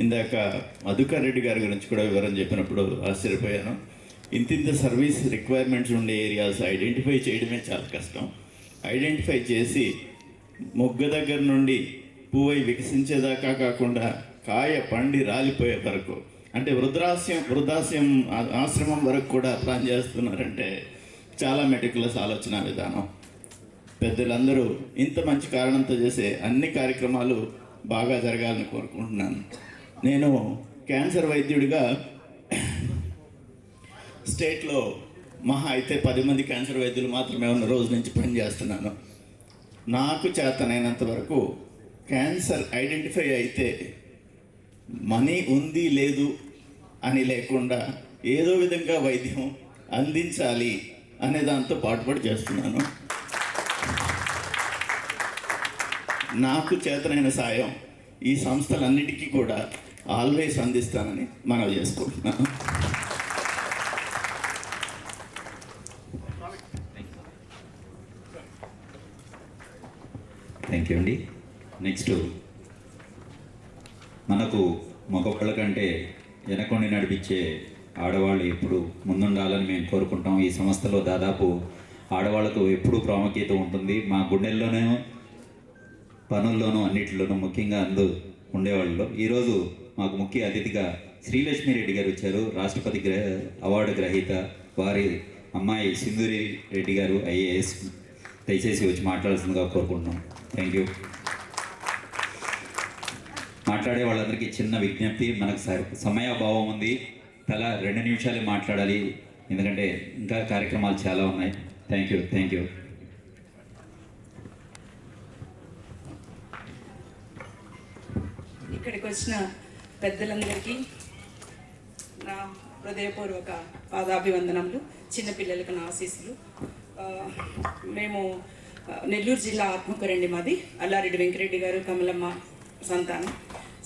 ఇందాక మధుకర్ రెడ్డి గారి గురించి కూడా వివరం చెప్పినప్పుడు ఆశ్చర్యపోయాను. ఇంత సర్వీస్ రిక్వైర్మెంట్స్ ఉండే ఏరియాస్ ఐడెంటిఫై చేయడమే చాలా కష్టం. ఐడెంటిఫై చేసి మొగ్గ దగ్గర నుండి పువ్వై వికసించేదాకా కాకుండా కాయ పండి రాలిపోయే వరకు, అంటే వృద్ధాశ్యం ఆశ్రమం వరకు కూడా ప్లాన్ చేస్తున్నారంటే చాలా మెటిక్యులస్ ఆలోచన విధానం. పెద్దలందరూ ఇంత మంచి కారణంతో చేసే అన్ని కార్యక్రమాలు బాగా జరగాలని కోరుకుంటున్నాను. నేను క్యాన్సర్ వైద్యుడిగా స్టేట్లో మహా అయితే 10 మంది క్యాన్సర్ వైద్యులు మాత్రమే ఉన్న రోజు నుంచి పనిచేస్తున్నాను. నాకు చేతనైనంత వరకు క్యాన్సర్ ఐడెంటిఫై అయితే మనీ ఉంది లేదు అని లేకుండా ఏదో విధంగా వైద్యం అందించాలి అనే దాంతో పాటుపడి చేస్తున్నాను. నాకు చేతనైన సాయం ఈ సంస్థలన్నిటికీ కూడా ఆల్వేస్ అందిస్తానని మనవి చేసుకుంటున్నాను. థ్యాంక్ యూ అండి. నెక్స్ట్ మనకు మగవాళ్ళ కంటే వెనకొండి నడిపించే ఆడవాళ్ళు ఎప్పుడు ముందుండాలని మేము కోరుకుంటాం. ఈ సంస్థలో దాదాపు ఆడవాళ్ళకు ఎప్పుడూ ప్రాముఖ్యత ఉంటుంది. మా గుండెల్లోనూ పనుల్లోనూ అన్నిటిలోనూ ముఖ్యంగా ఉండేవాళ్ళు. ఈరోజు మాకు ముఖ్య అతిథిగా శ్రీలక్ష్మి రెడ్డి గారు వచ్చారు, రాష్ట్రపతి అవార్డు గ్రహీత. వారి అమ్మాయి సింధూరి రెడ్డి గారు IAS. దయచేసి వచ్చి మాట్లాడాల్సిందిగా కోరుకుంటున్నాం. Thank you. మాట్లాడే వాళ్ళందరికీ చిన్న విజ్ఞప్తి, మనకు సమయాభావం ఉంది, తలా 2 నిమిషాలే మాట్లాడాలి, ఎందుకంటే ఇంకా కార్యక్రమాలు చాలా ఉన్నాయి. Thank you. ఇక్కడికి వచ్చిన పెద్దలందరికీ నా హృదయపూర్వక పాదాభివందనములు, చిన్నపిల్లలకు నా ఆశీస్సులు. మేము నెల్లూరు జిల్లా ఆత్మకూరండి మాది. అల్లారెడ్డి వెంకరెడ్డి గారు కమలమ్మ సంతానం.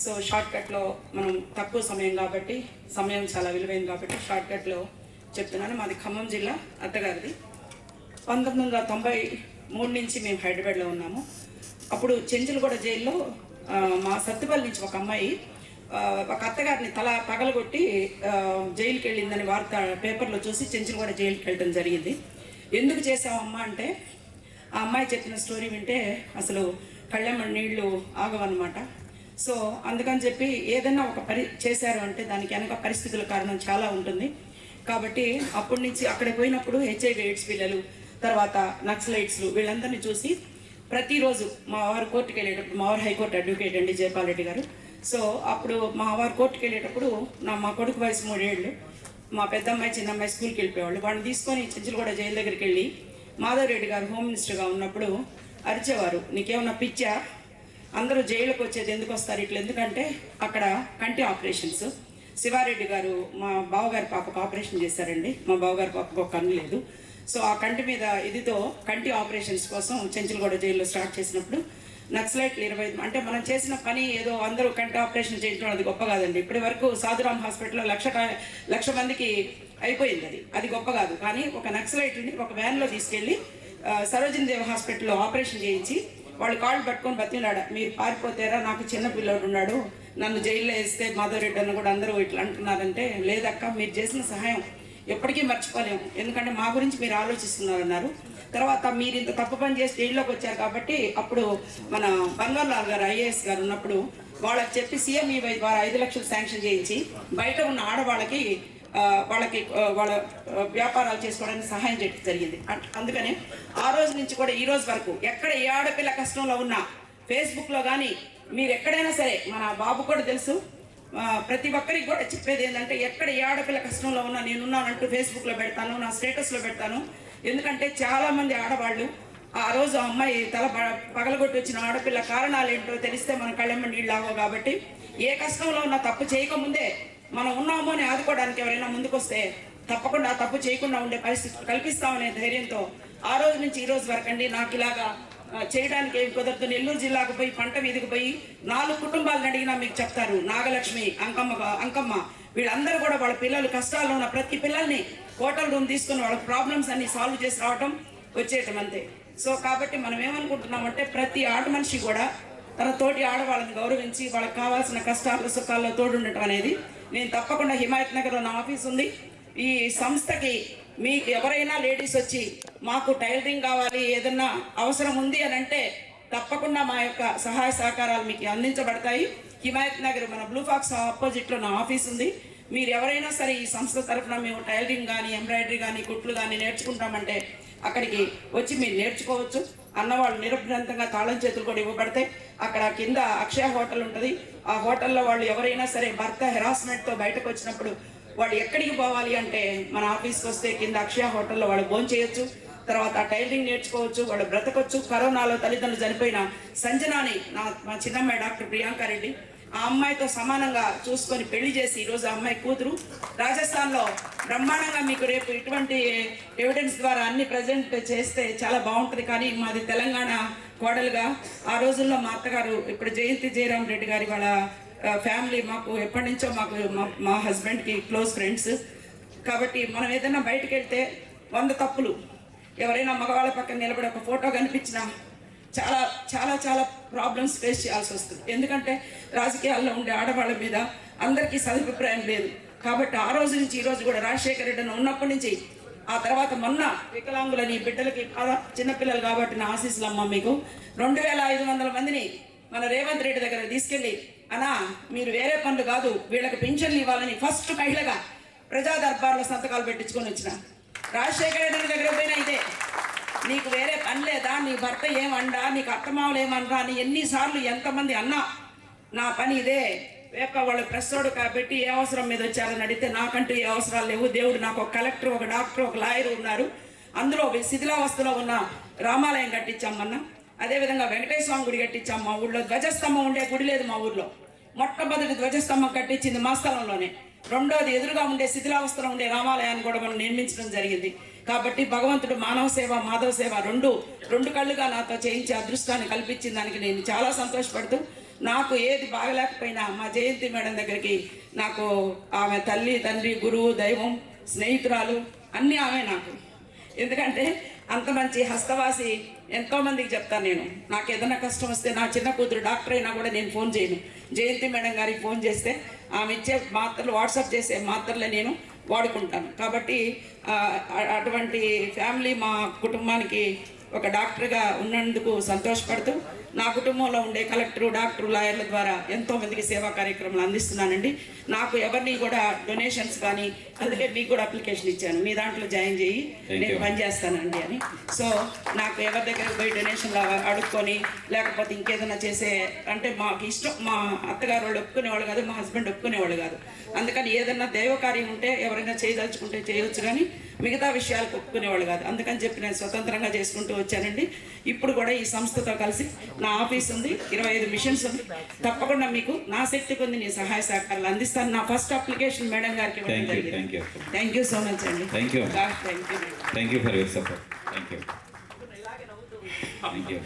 సో షార్ట్కట్లో మనం తక్కువ సమయం కాబట్టి, సమయం చాలా విలువైంది కాబట్టి షార్ట్కట్లో చెప్తున్నాను. మాది ఖమ్మం జిల్లా, అత్తగారిది. 1993 నుంచి మేము హైదరాబాద్లో ఉన్నాము. అప్పుడు చెంచులగూడ జైల్లో మా సత్తుపల్లి నుంచి ఒక అమ్మాయి ఒక అత్తగారిని తల పగలగొట్టి జైలుకి వెళ్ళిందని వార్త పేపర్లో చూసి చెంచులగూడ జైలుకి వెళ్ళడం జరిగింది. ఎందుకు చేసామమ్మా అంటే ఆ అమ్మాయి చెప్పిన స్టోరీ వింటే అసలు కళ్ళెమ్మ నీళ్లు ఆగవన్నమాట. సో అందుకని చెప్పి ఏదైనా ఒక చేశారు అంటే దానికి వెనక పరిస్థితుల కారణం చాలా ఉంటుంది. కాబట్టి అప్పటి నుంచి అక్కడికి పోయినప్పుడు HIV AIDS పిల్లలు, తర్వాత నక్సలైట్స్ వీళ్ళందరినీ చూసి ప్రతిరోజు మా వారు కోర్టుకు వెళ్ళేటప్పుడు, మా వారు హైకోర్టు అడ్వకేట్ అండి జయపాల్ రెడ్డి గారు. సో అప్పుడు మా వారు కోర్టుకు వెళ్ళేటప్పుడు మా కొడుకు వయసు 3 ఏళ్ళు, మా పెద్దమ్మాయి చిన్నమ్మాయి స్కూల్కి వెళ్ళిపోయేవాళ్ళు. వాడిని తీసుకొని చెంచులగూడ జైలు దగ్గరికి వెళ్ళి మాధవరెడ్డి గారు హోమ్ మినిస్టర్గా ఉన్నప్పుడు అరిచేవారు, నీకేమన్నా పిచ్చా, అందరూ జైలుకి వచ్చేది ఎందుకు వస్తారు ఇట్లా, ఎందుకంటే అక్కడ కంటి ఆపరేషన్స్. శివారెడ్డి గారు మా బావగారి పాపకు ఆపరేషన్ చేశారండి. మా బావగారి పాపకు ఒక కన్ను లేదు. సో ఆ కంటి మీద ఇదితో కంటి ఆపరేషన్స్ కోసం చెంచులగూడ జైల్లో స్టార్ట్ చేసినప్పుడు నక్సలైట్లు 20 అంటే మనం చేసిన పని ఏదో అందరూ కంటి ఆపరేషన్ చేయించడం అది గొప్ప కాదండి. ఇప్పటి వరకు సాధురామ్ హాస్పిటల్లో 1,00,000 మందికి అయిపోయింది. అది గొప్ప కాదు. కానీ ఒక నక్సలైట్ని ఒక వ్యాన్లో తీసుకెళ్ళి సరోజినీ దేవి హాస్పిటల్లో ఆపరేషన్ చేయించి వాళ్ళు కాళ్ళు పట్టుకొని బతిలాడ, మీరు పారిపోతారా, నాకు చిన్న పిల్లోడు ఉన్నాడు, నన్ను జైల్లో వేస్తే మాధవరెడ్డి అన్న కూడా అందరూ ఇట్లా అంటున్నారంటే, లేదక్క మీరు చేసిన సహాయం ఎప్పటికీ మర్చిపోలేము, ఎందుకంటే మా గురించి మీరు ఆలోచిస్తున్నారన్నారు. తర్వాత మీరు ఇంత తప్పు పని చేసి జైల్లోకి వచ్చారు కాబట్టి అప్పుడు మన బంగారులాల్ గారు IAS గారు ఉన్నప్పుడు వాళ్ళకి చెప్పి CMEY ద్వారా 5 లక్షలు శాంక్షన్ చేయించి బయట ఉన్న ఆడవాళ్ళకి వాళ్ళ వ్యాపారాలు చేసుకోవడానికి సహాయం చేయడం జరిగింది. అందుకనే ఆ రోజు నుంచి కూడా ఈ రోజు వరకు ఎక్కడ ఏ ఆడపిల్ల కష్టంలో ఉన్నా ఫేస్బుక్లో కానీ మీరు ఎక్కడైనా సరే, మన బాబు కూడా తెలుసు, ప్రతి ఒక్కరికి కూడా చెప్పేది ఏంటంటే ఎక్కడ ఏ ఆడపిల్ల కష్టంలో ఉన్నా నేనున్నానంటూ ఫేస్బుక్లో పెడతాను, నా స్టేటస్లో పెడతాను. ఎందుకంటే చాలామంది ఆడవాళ్ళు ఆ రోజు అమ్మాయి తల పగలగొట్టి వచ్చిన ఆడపిల్ల కారణాలు ఏంటో తెలిస్తే మన కళ్ళెమ్మ నీళ్ళు ఆగవు. కాబట్టి ఏ కష్టంలో ఉన్నా తప్పు చేయకముందే మనం ఉన్నామో అని ఆదుకోవడానికి ఎవరైనా ముందుకొస్తే తప్పకుండా తప్పు చేయకుండా ఉండే పరిస్థితి కల్పిస్తామనే ధైర్యంతో ఆ రోజు నుంచి ఈ రోజు వరకు అండి నాకు ఇలాగా చేయడానికి ఏం కుదరదు. నెల్లూరు జిల్లాకు పోయి పంట మీదకి పోయి 4 కుటుంబాలను అడిగినా మీకు చెప్తారు. నాగలక్ష్మి, అంకమ్మ వీళ్ళందరూ కూడా వాళ్ళ పిల్లలు కష్టాల్లో ఉన్న ప్రతి పిల్లల్ని హోటల్ రూమ్ తీసుకుని వాళ్ళ ప్రాబ్లమ్స్ అన్ని సాల్వ్ చేసి రావటం వచ్చేయటం అంతే. సో కాబట్టి మనం ఏమనుకుంటున్నామంటే ప్రతి ఆడ మనిషి కూడా తన తోటి ఆడవాళ్ళని గౌరవించి వాళ్ళకి కావాల్సిన కష్టాల్లో సుఖాల్లో తోడుండటం అనేది. నేను తప్పకుండా హిమాయత్ నగర్లో నా ఆఫీస్ ఉంది. ఈ సంస్థకి మీకు ఎవరైనా లేడీస్ వచ్చి మాకు టైలరింగ్ కావాలి, ఏదన్నా అవసరం ఉంది అని అంటే తప్పకుండా మా యొక్క సహాయ సహకారాలు మీకు అందించబడతాయి. హిమాయత్ నగర్ మన బ్లూ ఫాక్స్ ఆపోజిట్లో నా ఆఫీస్ ఉంది. మీరు ఎవరైనా సరే ఈ సంస్థ తరఫున మేము టైలరింగ్ కానీ, ఎంబ్రాయిడరీ కానీ, కుట్లు కానీ నేర్చుకుంటామంటే అక్కడికి వచ్చి మీరు నేర్చుకోవచ్చు. అన్నవాళ్ళు నిరభ్యంతంగా తాళం చేతులు కూడా ఇవ్వబడతాయి. అక్కడ కింద అక్షయ హోటల్ ఉంటుంది. ఆ హోటల్లో వాళ్ళు ఎవరైనా సరే భర్త హెరాస్మెంట్తో బయటకు వచ్చినప్పుడు వాళ్ళు ఎక్కడికి పోవాలి అంటే మన ఆఫీస్కి వస్తే కింద అక్షయ హోటల్లో వాళ్ళు భోజనం చేయొచ్చు, తర్వాత టైలరింగ్ నేర్చుకోవచ్చు, వాళ్ళు బ్రతకొచ్చు. కరోనాలో తల్లిదండ్రులు చనిపోయిన సంజనాని మా చిన్నమ్మాయి డాక్టర్ ప్రియాంక రెడ్డి ఆ అమ్మాయితో సమానంగా చూసుకొని పెళ్లి చేసి ఈరోజు ఆ అమ్మాయి కూతురు రాజస్థాన్లో బ్రహ్మాండంగా మీకు రేపు ఇటువంటి ఎవిడెన్స్ ద్వారా అన్ని ప్రజెంట్ చేస్తే చాలా బాగుంటుంది. కానీ మాది తెలంగాణ కోడలుగా ఆ రోజుల్లో మా అత్తగారు ఇప్పుడు జయంతి జయరాం రెడ్డి గారి వాళ్ళ ఫ్యామిలీ మాకు ఎప్పటి నుంచో మా హస్బెండ్కి క్లోజ్ ఫ్రెండ్స్. కాబట్టి మనం ఏదైనా బయటకు వెళ్తే 100 తప్పులు, ఎవరైనా మగవాళ్ళ పక్కన నిలబడి ఒక ఫోటో కనిపించినా చాలా చాలా చాలా ప్రాబ్లమ్స్ ఫేస్ చేయాల్సి వస్తుంది. ఎందుకంటే రాజకీయాల్లో ఉండే ఆడవాళ్ళ మీద అందరికీ సదుపాయం లేదు. కాబట్టి ఆ రోజు నుంచి ఈ రోజు కూడా రాజశేఖర రెడ్డి ఉన్నప్పటి నుంచి ఆ తర్వాత మొన్న వికలాంగులని బిడ్డలకి చిన్నపిల్లలు కాబట్టి నా ఆశీస్సులు అమ్మ మీకు 2500 మందిని మన రేవంత్ రెడ్డి దగ్గర తీసుకెళ్ళి అన్నా మీరు వేరే పనులు కాదు వీళ్ళకి పెన్షన్లు ఇవ్వాలని ఫస్ట్ మహిళగా ప్రజా దర్బార్లో సంతకాలు పెట్టించుకొని వచ్చిన. రాజశేఖర రెడ్డి దగ్గర పోయినా ఇదే, నీకు వేరే పని లేదా, నీ భర్త ఏమండా, నీకు అత్తమామలు ఏమనరా అని ఎన్నిసార్లు ఎంతమంది అన్నా నా పని ఇదే. వేప వాళ్ళు ప్రెస్సోడు కాబట్టి ఏ అవసరం మీద వచ్చారని అడిగితే నాకంటూ ఏ అవసరాలు లేవు, దేవుడు నాకు ఒక కలెక్టర్, ఒక డాక్టర్, ఒక లాయర్ ఉన్నారు, అందులో శిథిలావస్థలో ఉన్న రామాలయం కట్టించామన్నా. అదేవిధంగా వెంకటేశ్వర స్వామి గుడి కట్టించాం. మా ఊళ్ళో ధ్వజస్తంభం ఉండే గుడి లేదు మా ఊర్లో. మొట్టమొదటి ధ్వజస్తంభం కట్టించింది మా స్థలంలోనే. రెండోది ఎదురుగా ఉండే శిథిలావస్థలో ఉండే రామాలయాన్ని కూడా మనం నిర్మించడం జరిగింది. కాబట్టి భగవంతుడు మానవ సేవ, మాధవ సేవ రెండు కళ్ళుగా నాతో చేయించే అదృష్టాన్ని కల్పించిన దానికి నేను చాలా సంతోషపడుతూ, నాకు ఏది బాగలేకపోయినా మా జయంతి మేడం దగ్గరికి నాకు ఆమె తల్లి, తండ్రి, గురువు, దైవం, స్నేహితురాలు అన్నీ ఆమె నాకు. ఎందుకంటే అంత మంచి హస్తవాసి ఎంతోమందికి చెప్తాను నేను. నాకు ఏదైనా కష్టం వస్తే నా చిన్న కూతురు డాక్టర్ అయినా కూడా నేను ఫోన్ చేయను. జయంతి మేడం గారికి ఫోన్ చేస్తే ఆమె ఇచ్చే మాత్రలు, వాట్సాప్ చేసే మాత్రలే నేను వాడుకుంటాను. కాబట్టి అటువంటి ఫ్యామిలీ మా కుటుంబానికి ఒక డాక్టర్గా ఉన్నందుకు సంతోషపడుతూ నా కుటుంబంలో ఉండే కలెక్టరు, డాక్టరు, లాయర్ల ద్వారా ఎంతోమందికి సేవా కార్యక్రమాలు అందిస్తున్నానండి. నాకు ఎవరిని కూడా డొనేషన్స్ కానీ, అందుకే మీకు కూడా అప్లికేషన్ ఇచ్చాను, మీ దాంట్లో జాయిన్ చేయి నేను పనిచేస్తానండి అని. సో నాకు ఎవరి దగ్గర పోయి డొనేషన్లు అడుక్కొని లేకపోతే ఇంకేదైనా చేసే అంటే మాకు ఇష్టం. మా అత్తగారు వాళ్ళు ఒప్పుకునేవాళ్ళు కాదు, మా హస్బెండ్ ఒప్పుకునేవాళ్ళు కాదు. అందుకని ఏదైనా దైవకార్యం ఉంటే ఎవరైనా చేయదలుచుకుంటే చేయొచ్చు, కానీ మిగతా విషయాలకు ఒప్పుకునేవాళ్ళు కాదు. అందుకని చెప్పి నేను స్వతంత్రంగా చేసుకుంటూ వచ్చానండి. ఇప్పుడు కూడా ఈ సంస్థతో కలిసి నా ఆఫీస్ ఉంది, 25 మిషన్స్ ఉంది. తప్పకుండా మీకు నా శక్తి కొంది నేను సహాయ సహకారాలు అందిస్తాను. నా ఫస్ట్ అప్లికేషన్ మేడం గారికి ఇవ్వడం జరిగింది. థ్యాంక్ యూ సో మచ్ అండి. Thank you for your support. Thank you.